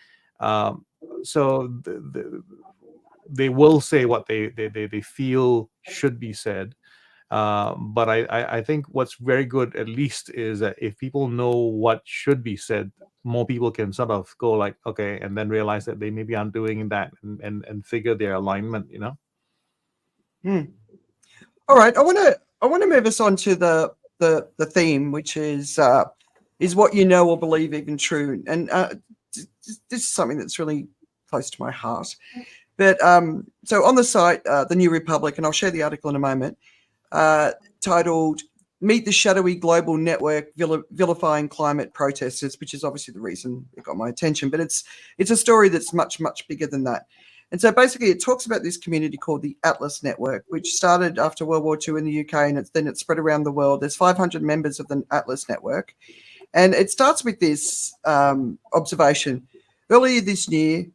So they will say what they feel should be said. But I think what's very good, at least, is that if people know what should be said, more people can sort of go like, okay, and then realize that they maybe aren't doing that, and figure their alignment, you know. All right, I want to move us on to the theme, which is what you know or believe even true, and this is something that's really close to my heart. But so on the site, the New Republic, and I'll share the article in a moment, titled "Meet the Shadowy Global Network Vilifying Climate Protesters," which is obviously the reason it got my attention. But it's a story that's much bigger than that. And so basically it talks about this community called the Atlas Network, which started after World War II in the UK, and it's spread around the world. There's 500 members of the Atlas Network. And it starts with this observation. Earlier this year,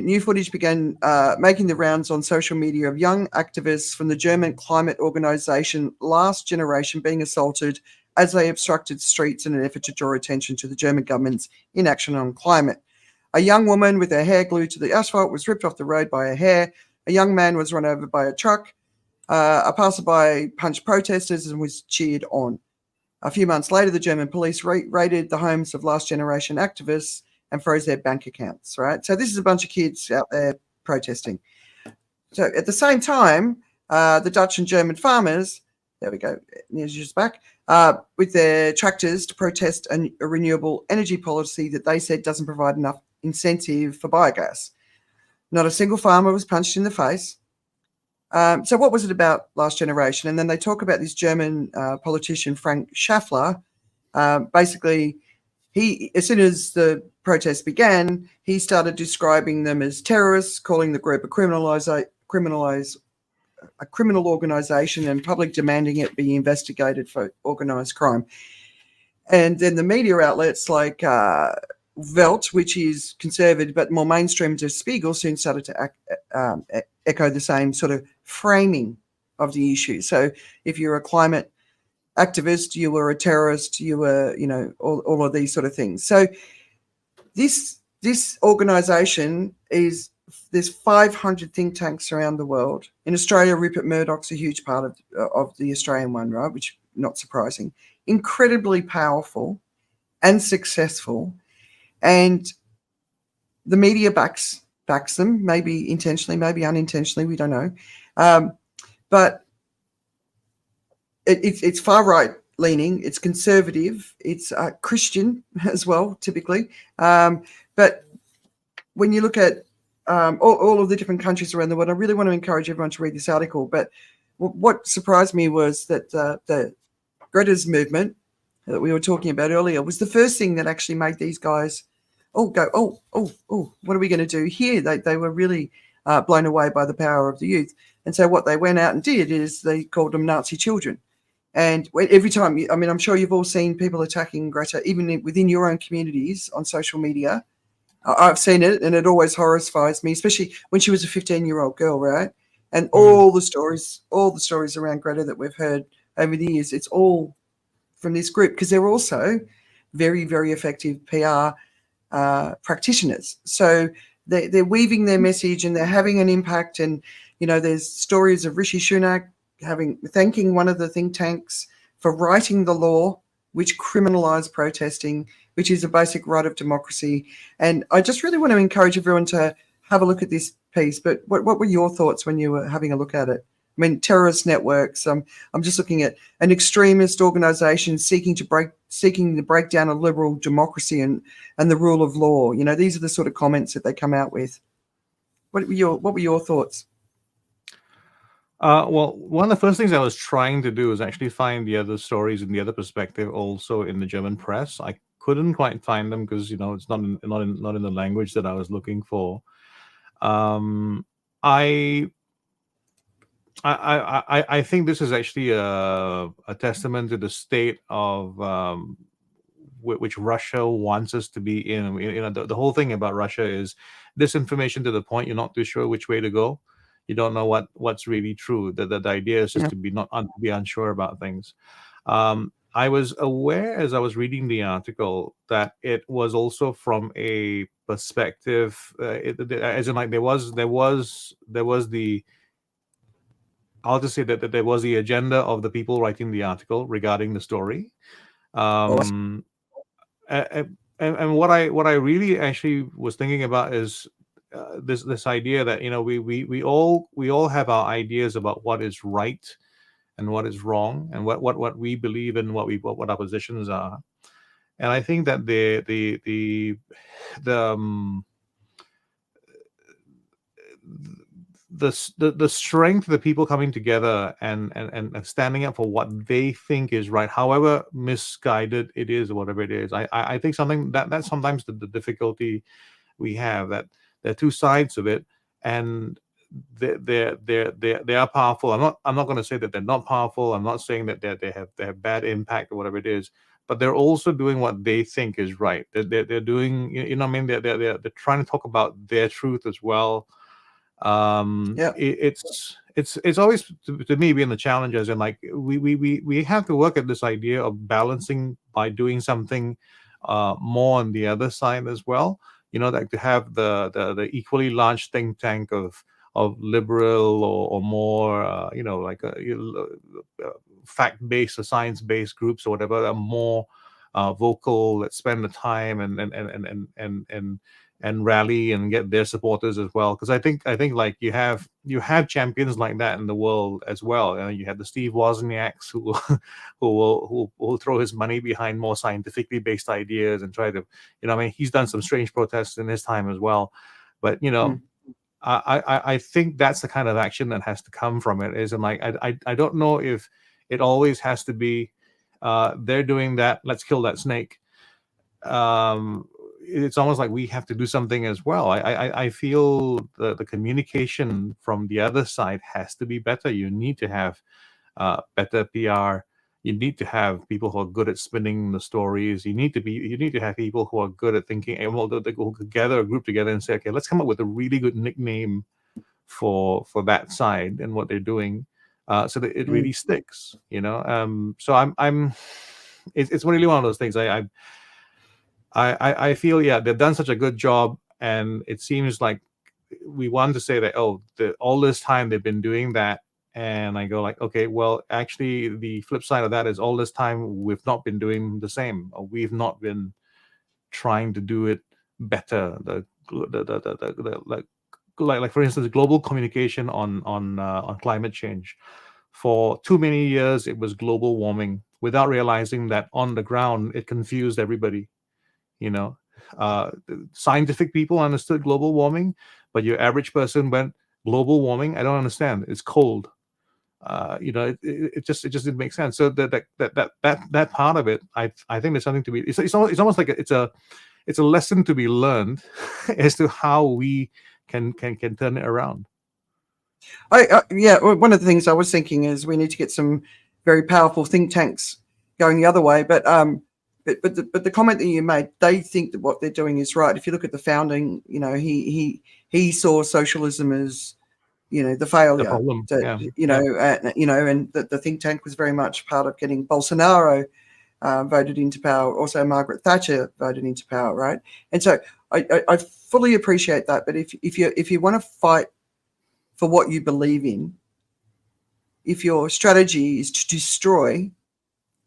new footage began making the rounds on social media of young activists from the German climate organization Last Generation being assaulted as they obstructed streets in an effort to draw attention to the German government's inaction on climate. A young woman with her hair glued to the asphalt was ripped off the road by her hair. A young man was run over by a truck. A passerby punched protesters and was cheered on. A few months later, the German police raided the homes of Last Generation activists and froze their bank accounts, right? So this is a bunch of kids out there protesting. So at the same time, the Dutch and German farmers, there we go, news just back, with their tractors to protest a renewable energy policy that they said doesn't provide enough incentive for biogas. Not a single farmer was punched in the face. So what was it about Last Generation? And then they talk about this German politician, Frank Schaffler. Basically, he, as soon as the protests began, he started describing them as terrorists, calling the group a criminal organisation, and public demanding it be investigated for organised crime. And then the media outlets like Welt, which is conservative but more mainstream, to Spiegel, soon started to echo the same sort of framing of the issue. So if you're a climate activist, you were a terrorist, you were, all of these sort of things. So this organisation is, there's 500 think tanks around the world. In Australia, Rupert Murdoch's a huge part of the Australian one, right? Which, not surprising. Incredibly powerful and successful. And the media backs them, maybe intentionally, maybe unintentionally, we don't know. But it's far right leaning, it's conservative, it's Christian as well, typically. But when you look at all of the different countries around the world, I really want to encourage everyone to read this article. But what surprised me was that the Greta's movement that we were talking about earlier was the first thing that actually made these guys go, what are we going to do here? They were really blown away by the power of the youth. And so what they went out and did is they called them Nazi children. And every time, I'm sure you've all seen people attacking Greta, even within your own communities on social media. I've seen it, and it always horrifies me, especially when she was a 15-year-old girl, right? And all the stories around Greta that we've heard over the years, it's all from this group, because they're also very, very effective PR practitioners. So they're weaving their message and they're having an impact. And, there's stories of Rishi Sunak thanking one of the think tanks for writing the law which criminalize protesting, which is a basic right of democracy. And I just really want to encourage everyone to have a look at this piece. But what were your thoughts when you were having a look at it? Terrorist networks. I'm just looking at an extremist organisation seeking to break down a liberal democracy and the rule of law. These are the sort of comments that they come out with. What were your thoughts? Well, one of the first things I was trying to do is actually find the other stories and the other perspective also in the German press. I couldn't quite find them because it's not in the language that I was looking for. I think this is actually a testament to the state of which Russia wants us to be in. The whole thing about Russia is disinformation to the point you're not too sure which way to go. You don't know what's really true. The idea is just to be be unsure about things. I was aware as I was reading the article that it was also from a perspective, as in like there was the, I'll just say that there was the agenda of the people writing the article regarding the story. And what I really actually was thinking about is this idea that, you know, we all have our ideas about what is right and what is wrong, and what we believe in, what our positions are. And I think that the strength of the people coming together and standing up for what they think is right, however misguided it is or whatever it is, I think something that's sometimes the difficulty we have, that there are two sides of it, and they are powerful. I'm not going to say that they're not powerful. I'm not saying that they have bad impact or whatever it is, but they're also doing what they think is right. They're doing, you know what I mean, they're trying to talk about their truth as well. It's always to me being the challenge, as in like we have to work at this idea of balancing by doing something more on the other side as well, you know, like to have the equally large think tank of liberal or more you know, like fact-based or science-based groups or whatever, that are more vocal, that spend the time and rally and get their supporters as well. Because I think like you have champions like that in the world as well. You have the Steve Wozniaks who will throw his money behind more scientifically based ideas and try to, you know, I mean, he's done some strange protests in his time as well. But you know, I think that's the kind of action that has to come from it. Is, and like I don't know if it always has to be they're doing that, let's kill that snake. It's almost like we have to do something as well. I feel the communication from the other side has to be better. You need to have better PR. You need to have people who are good at spinning the stories. You need to have people who are good at thinking, and well, they go gather a group together and say, okay, let's come up with a really good nickname for that side and what they're doing, so that it really sticks, you know. So it's really one of those things. I feel, yeah, they've done such a good job, and it seems like we want to say that, oh, all this time they've been doing that, and I go like, okay, well, actually, the flip side of that is all this time we've not been doing the same, or we've not been trying to do it better. Like for instance, global communication on climate change. For too many years, it was global warming, without realizing that on the ground it confused everybody. You know, scientific people understood global warming, but your average person went, global warming, I don't understand. It's cold. You know, it just didn't make sense. So that part of it, I think there's something to be. It's almost like it's a lesson to be learned as to how we can turn it around. Yeah, one of the things I was thinking is we need to get some very powerful think tanks going the other way. But the comment that you made, they think that what they're doing is right. If you look at the founding, you know, he saw socialism as, you know, the failure. The problem. You know, and the think tank was very much part of getting Bolsonaro voted into power. Also, Margaret Thatcher voted into power, right? And so I fully appreciate that. But if you want to fight for what you believe in, if your strategy is to destroy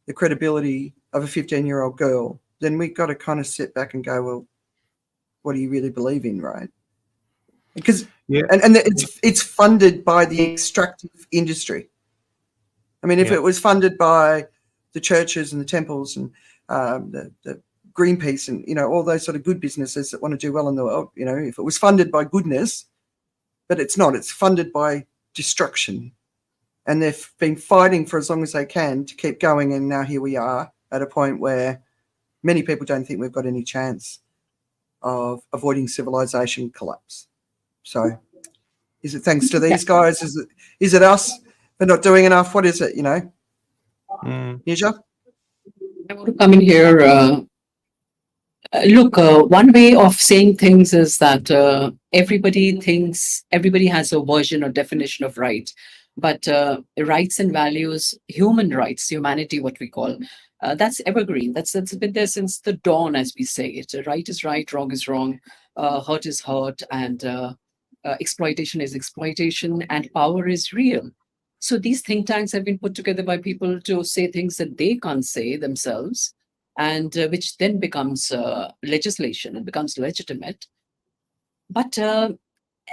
the credibility of a 15-year-old girl, then we've got to kind of sit back and go, well, what do you really believe in, right? Because and it's funded by the extractive industry. I mean, if it was funded by the churches and the temples and the Greenpeace and, you know, all those sort of good businesses that want to do well in the world, you know, if it was funded by goodness, but it's not. It's funded by destruction. And they've been fighting for as long as they can to keep going. And now here we are at a point where many people don't think we've got any chance of avoiding civilization collapse. So is it thanks to these guys? Is it us for not doing enough? What is it, you know? Nisha? I want to come in here. Look, one way of saying things is that everybody has a version or definition of right. But rights and values, human rights, humanity, what we call, that's evergreen. That's been there since the dawn, as we say it. Right is right, wrong is wrong. hurt is hurt, and exploitation is exploitation, and power is real. So these think tanks have been put together by people to say things that they can't say themselves, and which then becomes legislation. It becomes legitimate. But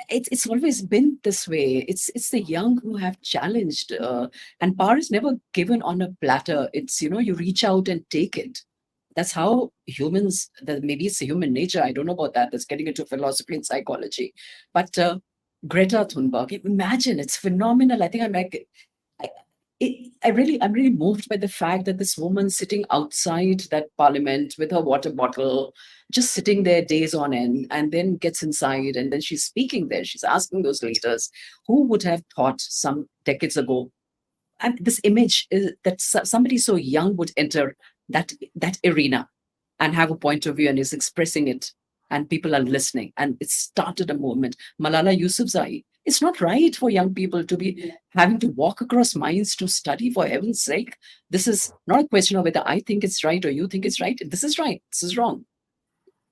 it's always been this way. It's the young who have challenged, and power is never given on a platter. It's, you reach out and take it. That's how humans. That maybe it's a human nature. I don't know about that. That's getting into philosophy and psychology. But Greta Thunberg, imagine, it's phenomenal. I think I'm really moved by the fact that this woman sitting outside that parliament with her water bottle, just sitting there days on end, and then gets inside, and then she's speaking there. She's asking those leaders, who would have thought some decades ago, and this image is that somebody so young would enter that arena and have a point of view and is expressing it, and people are listening, and it started a movement. Malala Yousafzai. It's not right for young people to be having to walk across mines to study, for heaven's sake. This is not a question of whether I think it's right or you think it's right. This is right. This is wrong.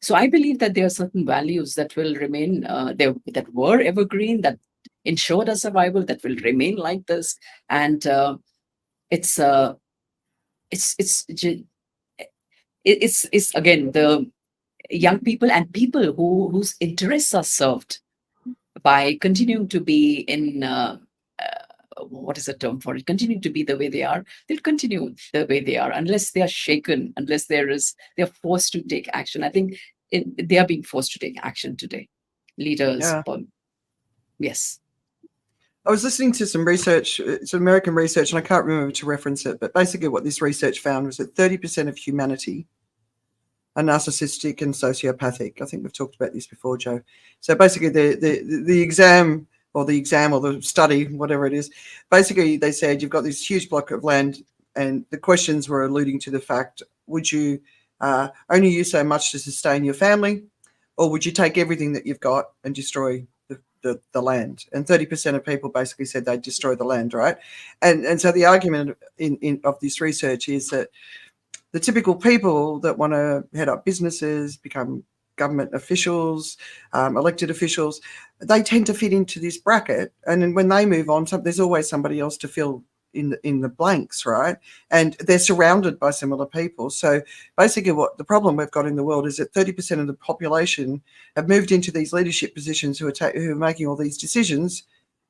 So I believe that there are certain values that will remain, that were evergreen, that ensured our survival, that will remain like this. And it's again the young people and people whose interests are served by continuing to be in what is the term for it? Continuing to be the way they are. They'll continue the way they are unless they are shaken, unless they're forced to take action. I think they are being forced to take action today. Leaders, Yeah. Yes. I was listening to some research, it's American research, and I can't remember to reference it, but basically what this research found was that 30% of humanity are narcissistic and sociopathic. I think we've talked about this before, Joe. So basically the exam or the study, whatever it is, basically they said you've got this huge block of land, and the questions were alluding to the fact, would you only use so much to sustain your family, or would you take everything that you've got and destroy the land? And 30% of people basically said they'd destroy the land, right? And so the argument of this research is that the typical people that want to head up businesses, become government officials, elected officials, they tend to fit into this bracket. And then when they move on, there's always somebody else to fill in the blanks, right? And they're surrounded by similar people. So basically what the problem we've got in the world is that 30% of the population have moved into these leadership positions who are making all these decisions.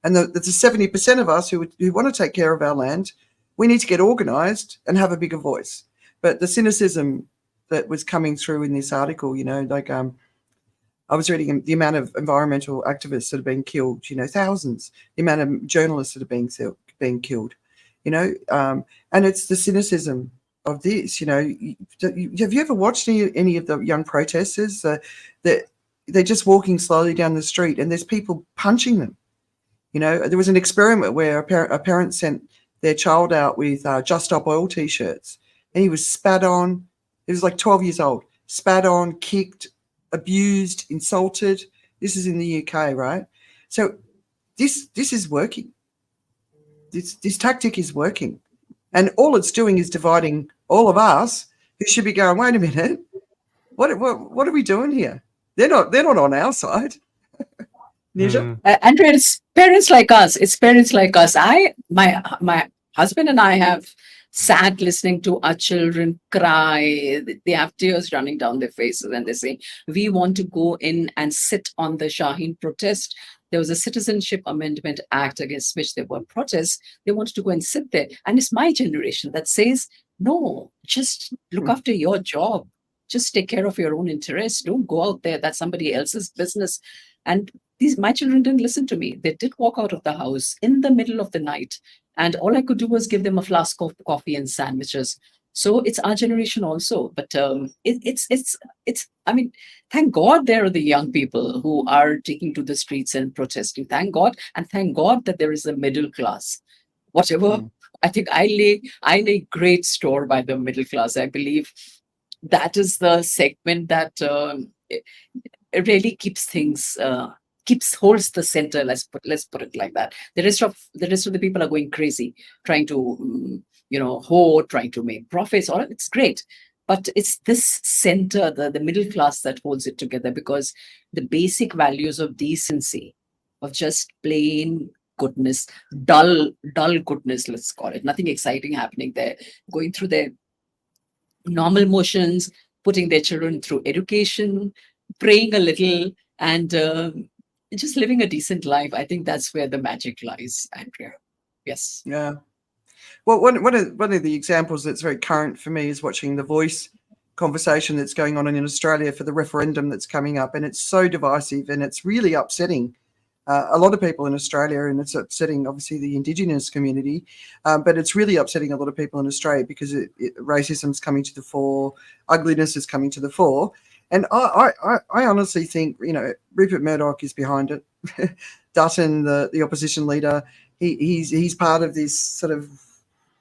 And there's 70% of us who want to take care of our land. We need to get organised and have a bigger voice. But the cynicism that was coming through in this article, I was reading the amount of environmental activists that have been killed, thousands, the amount of journalists that are being killed, and it's the cynicism of this, have you ever watched any of the young protesters that they're just walking slowly down the street and there's people punching them? There was an experiment where a parent sent their child out with Just Stop Oil T-shirts, and he was spat on. He was like 12 years old, spat on, kicked, abused, insulted. This is in the UK, right? So this is working. This tactic is working. And all it's doing is dividing all of us who should be going, wait a minute, what are we doing here? They're not on our side. Nisha? Andrea, it's parents like us. It's parents like us. My husband and I have sat listening to our children cry. They have tears running down their faces, and they say, we want to go in and sit on the Shaheen protest. There was a Citizenship Amendment Act against which there were protests. They wanted to go and sit there. And it's my generation that says, no, just look after your job. Just take care of your own interests. Don't go out there. That's somebody else's business. And my children didn't listen to me. They did walk out of the house in the middle of the night. And all I could do was give them a flask of coffee and sandwiches. So it's our generation also. But I mean, thank God there are the young people who are taking to the streets and protesting. Thank God. And thank God that there is a middle class. Whatever, I think I lay great store by the middle class. I believe that is the segment that it really keeps things holds the center. Let's put it like that. The rest of the people are going crazy, trying to hoard, trying to make profits. All it's great, But it's this center, the middle class, that holds it together, because the basic values of decency, of just plain goodness, dull goodness, let's call it, nothing exciting happening there, going through their normal motions, putting their children through education, praying a little, and just living a decent life. I think that's where the magic lies, Andrea. Yes. Yeah. Well, one of the examples that's very current for me is watching the Voice conversation that's going on in Australia for the referendum that's coming up, and it's so divisive and it's really upsetting a lot of people in Australia, and it's upsetting obviously the Indigenous community, but it's really upsetting a lot of people in Australia because racism's coming to the fore, ugliness is coming to the fore, and I honestly think, you know, Rupert Murdoch is behind it. Dutton, the opposition leader, he's part of this sort of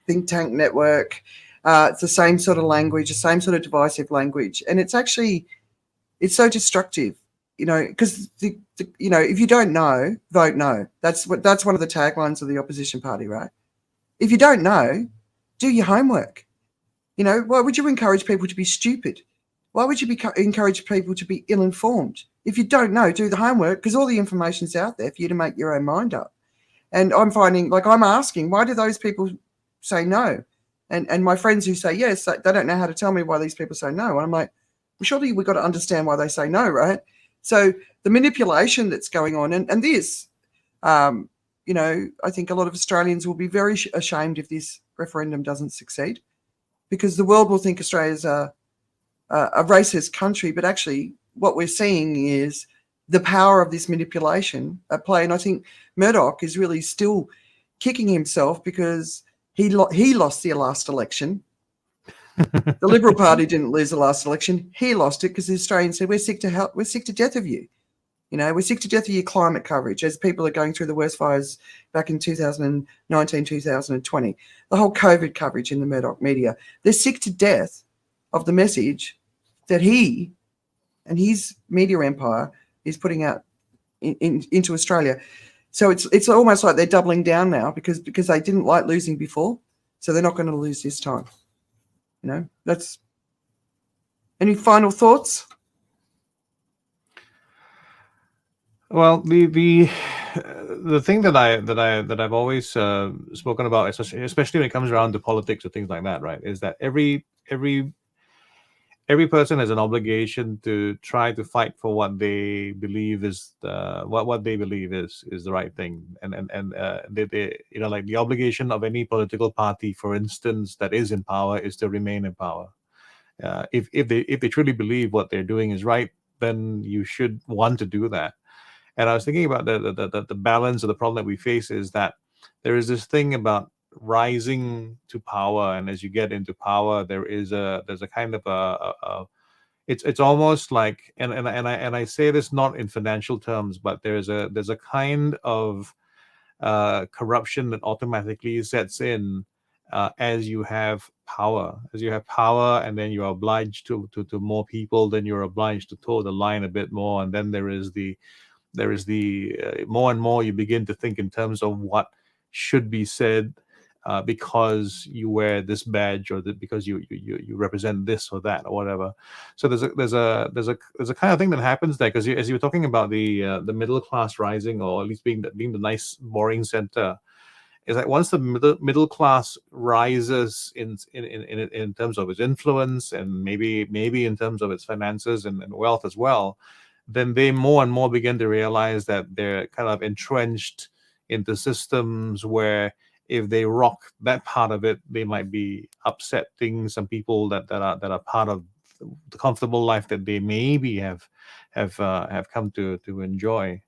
think tank network. It's the same sort of language, the same sort of divisive language, and it's so destructive. You know, because you know, if you don't know, vote no. That's one of the taglines of the opposition party, right? If you don't know, do your homework. You know, why would you encourage people to be stupid? Why would you encourage people to be ill-informed? If you don't know, do the homework, because all the information's out there for you to make your own mind up. And I'm finding, like, I'm asking, why do those people say no? And my friends who say yes, they don't know how to tell me why these people say no. And I'm like, well, surely we've got to understand why they say no, right? So the manipulation that's going on, and this, you know, I think a lot of Australians will be very ashamed if this referendum doesn't succeed, because the world will think Australia's a racist country, but actually what we're seeing is the power of this manipulation at play. And I think Murdoch is really still kicking himself because he lost the last election. The Liberal Party didn't lose the last election. He lost it because the Australians said, we're sick to death of you. You know, we're sick to death of your climate coverage, as people are going through the worst fires back in 2019, 2020. The whole COVID coverage in the Murdoch media. They're sick to death of the message that he and his media empire is putting out into Australia. So it's almost like they're doubling down now because they didn't like losing before, so they're not going to lose this time. You know, that's. Any final thoughts? Well, the thing that I've always spoken about, especially when it comes around to politics or things like that, right, is that every person has an obligation to try to fight for what they believe is what they believe is the right thing, and they you know, like the obligation of any political party, for instance, that is in power, is to remain in power. If they truly believe what they're doing is right, then you should want to do that. And I was thinking about the balance of the problem that we face is that there is this thing about rising to power, and as you get into power, there's a kind of it's almost like, and I say this not in financial terms, but there's a kind of corruption that automatically sets in as you have power. And then you're obliged to more people, then you're obliged to toe the line a bit more, and then there is the more and more you begin to think in terms of what should be said because you wear this badge, or because you represent this or that or whatever. So there's a kind of thing that happens there, because as you were talking about the middle class rising, or at least being the nice boring center, is that once the middle class rises in terms of its influence, and maybe in terms of its finances and wealth as well, then they more and more begin to realize that they're kind of entrenched into systems where if they rock that part of it, they might be upsetting some people that are part of the comfortable life that they maybe have come to enjoy.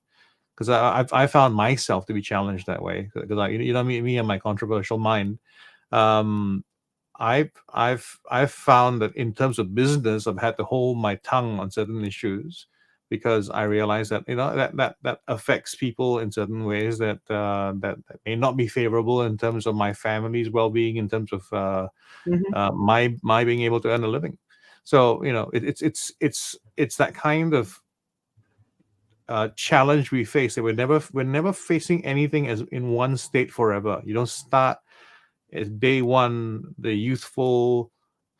Because I found myself to be challenged that way, because you know, me and my controversial mind. I've found that in terms of business, I've had to hold my tongue on certain issues, because I realize that, you know, that affects people in certain ways that may not be favorable in terms of my family's well-being, in terms of my being able to earn a living. So, you know, it's that kind of challenge we face, that we're never facing anything as in one state forever. You don't start as day one the youthful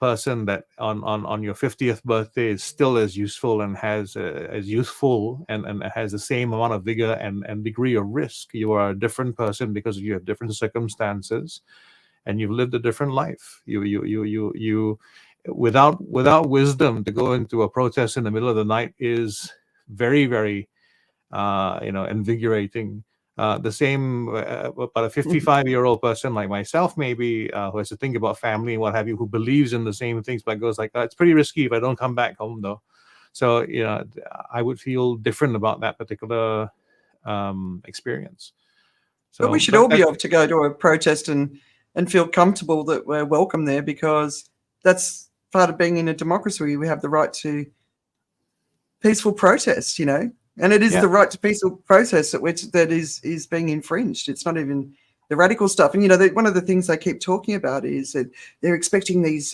person that on your 50th birthday is still as useful and has as youthful and has the same amount of vigor and degree of risk. You are a different person because you have different circumstances and you've lived a different life. You without wisdom to go into a protest in the middle of the night is very, very invigorating. The same, but a 55-year-old person like myself, maybe, who has to think about family and what have you, who believes in the same things, but goes like, oh, it's pretty risky if I don't come back home, though. So, I would feel different about that particular experience. So, but we should all be able to go to a protest and feel comfortable that we're welcome there, because that's part of being in a democracy. We have the right to peaceful protest, and it is the right to peaceful protest that is being infringed. It's not even the radical stuff. And one of the things they keep talking about is that they're expecting these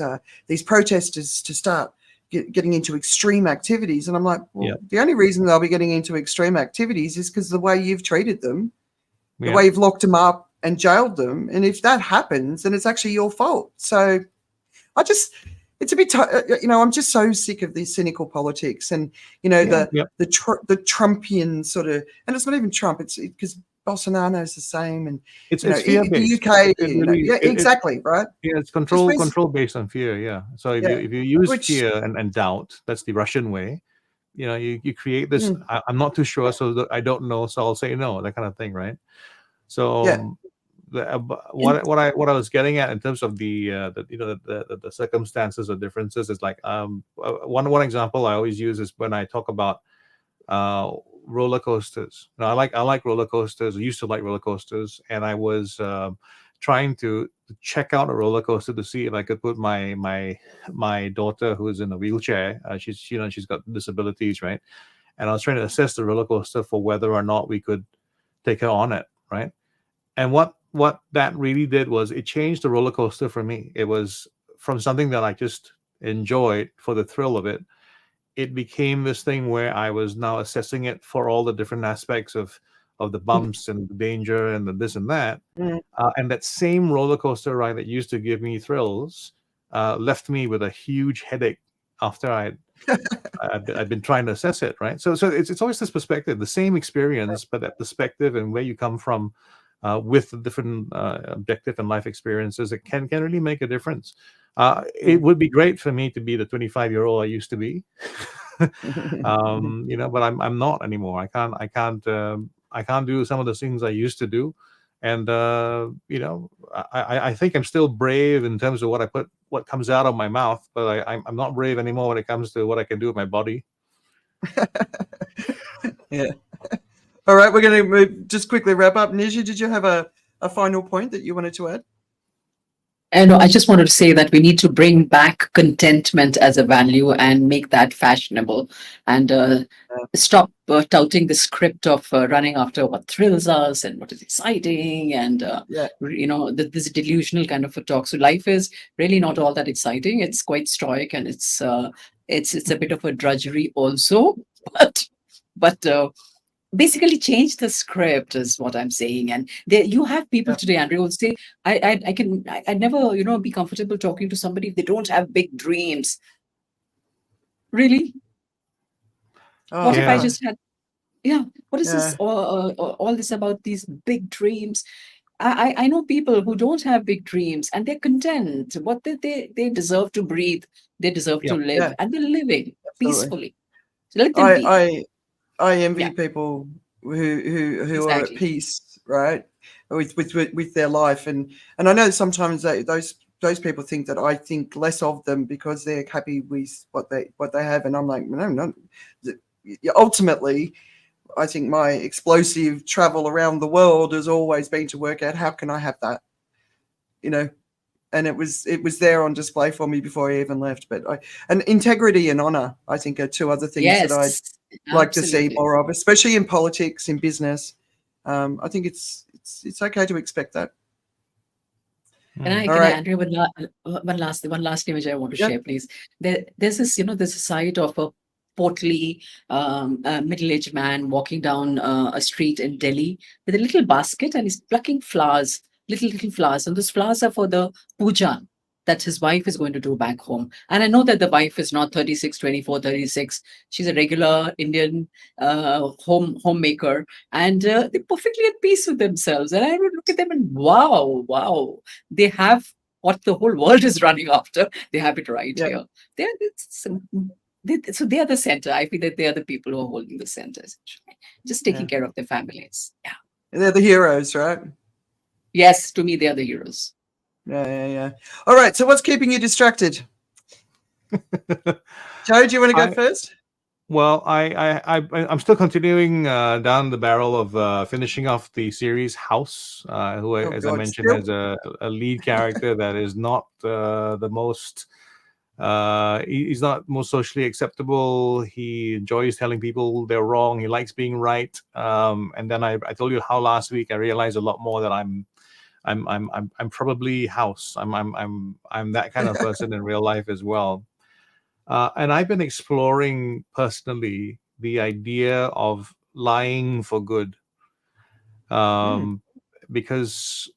protesters to start getting into extreme activities. And I'm like, well, the only reason they'll be getting into extreme activities is because of the way you've treated them, the way you've locked them up and jailed them. And if that happens, then it's actually your fault. So it's a bit, I'm just so sick of these cynical politics and, the Trumpian sort of, and it's not even Trump, it's because Bolsonaro's the same. And it's fear-based. The UK, exactly, right? Yeah, it's control based on fear. Yeah. So if you use fear and doubt, that's the Russian way. You create this. I'm not too sure, so I don't know, so I'll say no. That kind of thing, right? So what I was getting at in terms of the circumstances or differences is like one example I always use is when I talk about roller coasters. I like roller coasters. I used to like roller coasters, and I was trying to check out a roller coaster to see if I could put my daughter, who is in a wheelchair. She's got disabilities, right? And I was trying to assess the roller coaster for whether or not we could take her on it, right? And what that really did was it changed the roller coaster for me. It was from something that I just enjoyed for the thrill of it. It became this thing where I was now assessing it for all the different aspects of the bumps and the danger and the this and that. And that same roller coaster ride that used to give me thrills left me with a huge headache after I'd been trying to assess it, right? So it's always this perspective, the same experience, but that perspective and where you come from with the different objective and life experiences, it can really make a difference. It would be great for me to be the 25-year-old I used to be, but I'm not anymore. I can't do some of the things I used to do, and I think I'm still brave in terms of what comes out of my mouth, but I'm not brave anymore when it comes to what I can do with my body. Yeah. All right, we're going to just quickly wrap up. Nisha, did you have a final point that you wanted to add? And I just wanted to say that we need to bring back contentment as a value and make that fashionable, and stop touting the script of running after what thrills us and what is exciting, and this delusional kind of a talk. So life is really not all that exciting. It's quite stoic, and it's a bit of a drudgery also, but basically change the script is what I'm saying. And you have people today, Andrea, will say, I never, be comfortable talking to somebody if they don't have big dreams. Really? What if I just had, what is this, all this about these big dreams? I know people who don't have big dreams and they're content. What they deserve to breathe, they deserve to live, and they're living peacefully. So let them be. I envy people who are at peace, right, with their life, and I know sometimes those people think that I think less of them because they're happy with what they have, and I'm like, no. Ultimately, I think my explosive travel around the world has always been to work out how can I have that, and it was there on display for me before I even left. But and integrity and honor, I think, are two other things that I'd like to see more of, especially in politics, in business. I think it's okay to expect that. Can I Andrea, one last image I want to share, please. There's this, there's a side of a portly middle-aged man walking down a street in Delhi with a little basket, and he's plucking flowers, little flowers, and those flowers are for the puja. that his wife is going to do back home. And I know that the wife is not 36, 24, 36. She's a regular Indian homemaker, and they're perfectly at peace with themselves. And I would look at them and wow, they have what the whole world is running after. They have it right Yeah. here. So they are the center. I feel that they are the people who are holding the center, essentially, just taking care of their families. Yeah. They're the heroes, right? Yes, to me, they are the heroes. Yeah. All right. So what's keeping you distracted? Joe, do you want to go first? Well, I'm still continuing down the barrel of finishing off the series House, who, as I mentioned, has a lead character that is not the most. He's not most socially acceptable. He enjoys telling people they're wrong. He likes being right. And then I told you how last week I realized a lot more that I'm probably House. I'm that kind of person in real life as well. And I've been exploring personally the idea of lying for good, because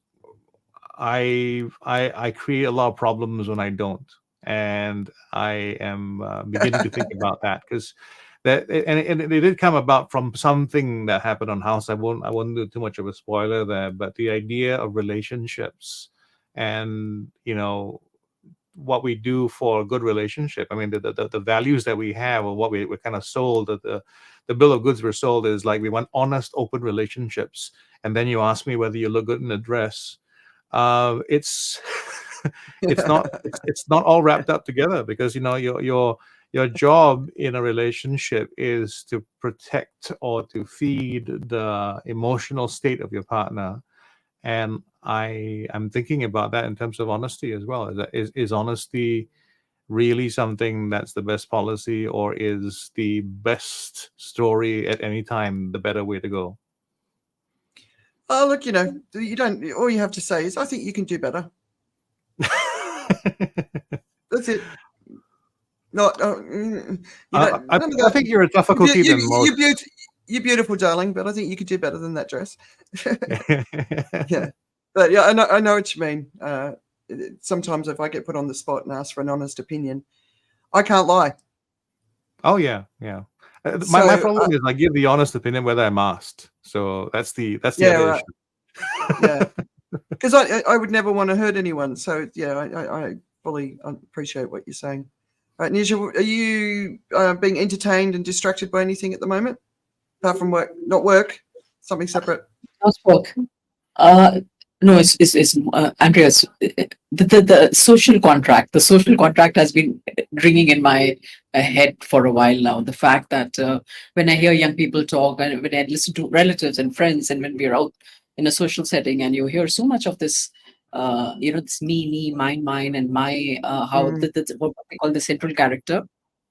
I create a lot of problems when I don't, and I am beginning to think about that, because that and it did come about from something that happened on House. I won't do too much of a spoiler there, but the idea of relationships and what we do for a good relationship. I mean, the values that we have, or what we're kind of sold, that the bill of goods we're sold is like, we want honest, open relationships. And then you ask me whether you look good in a dress. It's it's not all wrapped up together, because your job in a relationship is to protect or to feed the emotional state of your partner. And I'm thinking about that in terms of honesty as well. Is honesty really something that's the best policy, or is the best story at any time the better way to go? Oh, look, you don't. All you have to say is, I think you can do better. That's it. I think you're a tougher cookie than most. You're beautiful, darling, but I think you could do better than that dress. Yeah, but yeah, I know what you mean. Sometimes if I get put on the spot and asked for an honest opinion, I can't lie. Oh yeah. My problem is I give the honest opinion whether I'm asked. So that's the other issue. Yeah, because I would never want to hurt anyone. So yeah, I fully appreciate what you're saying. All right, Nisha, are you being entertained and distracted by anything at the moment, apart from work? Not work, something separate. Not work. No, it's Andrea's the social contract. The social contract has been ringing in my head for a while now. The fact that when I hear young people talk, and when I listen to relatives and friends, and when we're out in a social setting, and you hear so much of this, this me, mine, and my, how what we call the central character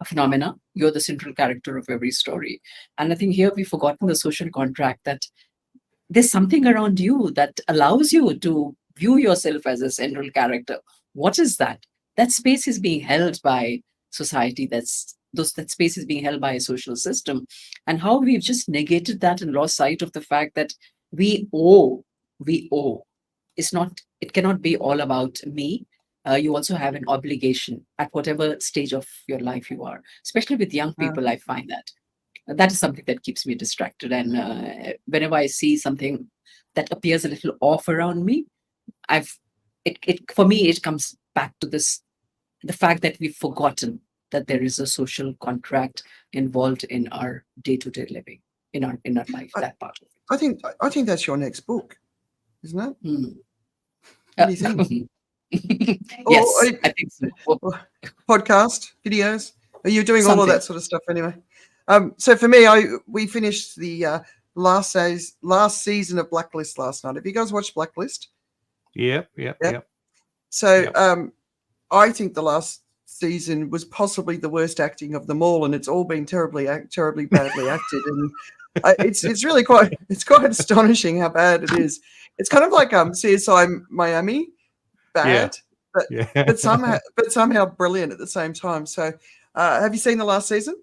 phenomena. You're the central character of every story, and I think here we've forgotten the social contract, that there's something around you that allows you to view yourself as a central character. What is that? That space is being held by society. That space is being held by a social system, and how we've just negated that and lost sight of the fact that we owe. It cannot be all about me. You also have an obligation at whatever stage of your life you are, especially with young people. I find that is something that keeps me distracted. And whenever I see something that appears a little off around me, for me, it comes back to the fact that we've forgotten that there is a social contract involved in our day-to-day living, in our life, that part of it. I think that's your next book, isn't it? What do you think? Yes, I think so. Podcast, videos. Are you doing all of that sort of stuff anyway? So for me, we finished the last season of Blacklist last night. Have you guys watched Blacklist? Yep. So I think the last season was possibly the worst acting of them all, and it's all been terribly badly acted, and it's really quite astonishing how bad it is. It's kind of like CSI Miami, bad, but somehow brilliant at the same time. So have you seen the last season?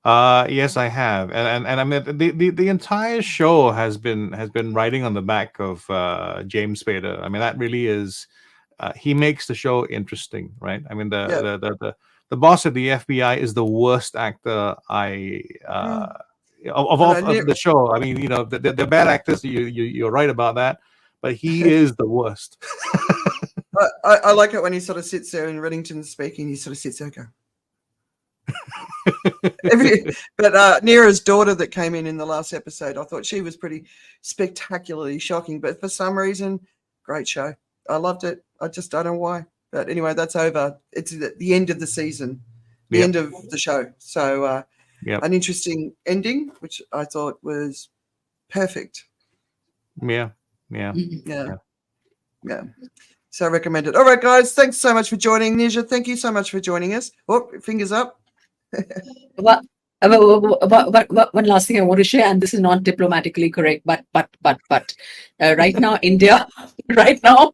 Yes, I have, and I mean the entire show has been riding on the back of James Spader. I mean, that really is he makes the show interesting, right? I mean, Yeah. the boss at the FBI is the worst actor of the show. I mean, you know, the bad actors. You're right about that, but he is the worst. I like it when he sort of sits there and Reddington's speaking. He sort of sits there and But Neera's daughter that came in the last episode, I thought she was pretty spectacularly shocking. But for some reason, great show. I loved it. I just don't know why. But anyway, that's over. It's the end of the season, the end of the show. So an interesting ending, which I thought was perfect. Yeah. So I recommend it. All right, guys. Thanks so much for joining. Nisha, thank you so much for joining us. Oh, fingers up. Well, one last thing I want to share, and this is not diplomatically correct, but right now, India, right now,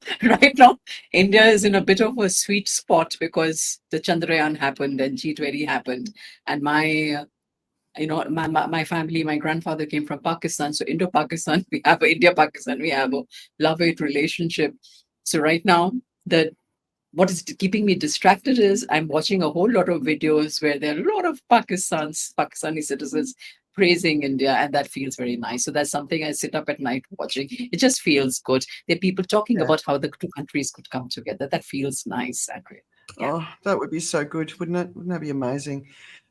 India is in a bit of a sweet spot because the Chandrayaan happened and G20 happened, and my family, my grandfather came from Pakistan, so Indo-Pakistan, we have India-Pakistan, we have a love-hate relationship. So right now, what is keeping me distracted is I'm watching a whole lot of videos where there are a lot of Pakistani citizens praising India, and that feels very nice. So that's something I sit up at night watching. It just feels good. There are people talking about how the two countries could come together. That feels nice, Andrea. Yeah. Oh, that would be so good, wouldn't it? Wouldn't that be amazing?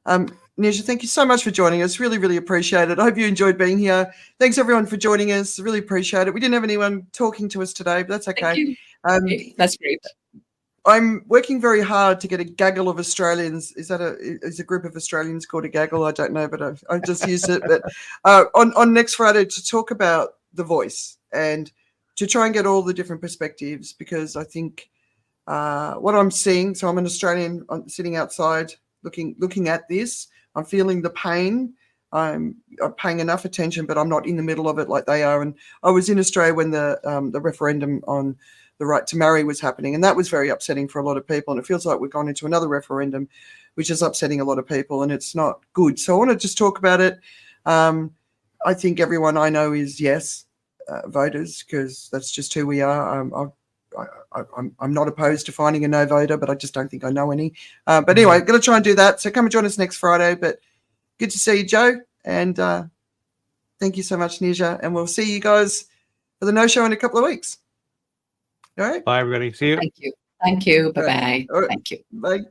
Nisha, thank you so much for joining us. Really, really appreciate it. I hope you enjoyed being here. Thanks, everyone, for joining us. Really appreciate it. We didn't have anyone talking to us today, but that's okay. That's great. I'm working very hard to get a gaggle of Australians. Is a group of Australians called a gaggle? I don't know, but I've just used it. But on next Friday to talk about The Voice and to try and get all the different perspectives, because I think what I'm seeing, so I'm an Australian, I'm sitting outside looking at this. I'm feeling the pain. I'm paying enough attention, but I'm not in the middle of it like they are. And I was in Australia when the referendum on the right to marry was happening, and that was very upsetting for a lot of people. And it feels like we've gone into another referendum, which is upsetting a lot of people, and it's not good. So I want to just talk about it. I think everyone I know is yes voters, because that's just who we are. I'm not opposed to finding a no voter, but I just don't think I know any. But anyway, going to try and do that. So come and join us next Friday. But good to see you, Joe, and thank you so much, Nisha. And we'll see you guys for the No Show in a couple of weeks. All right. Bye, everybody. See you. Thank you. Bye-bye. All right. Thank you. Bye.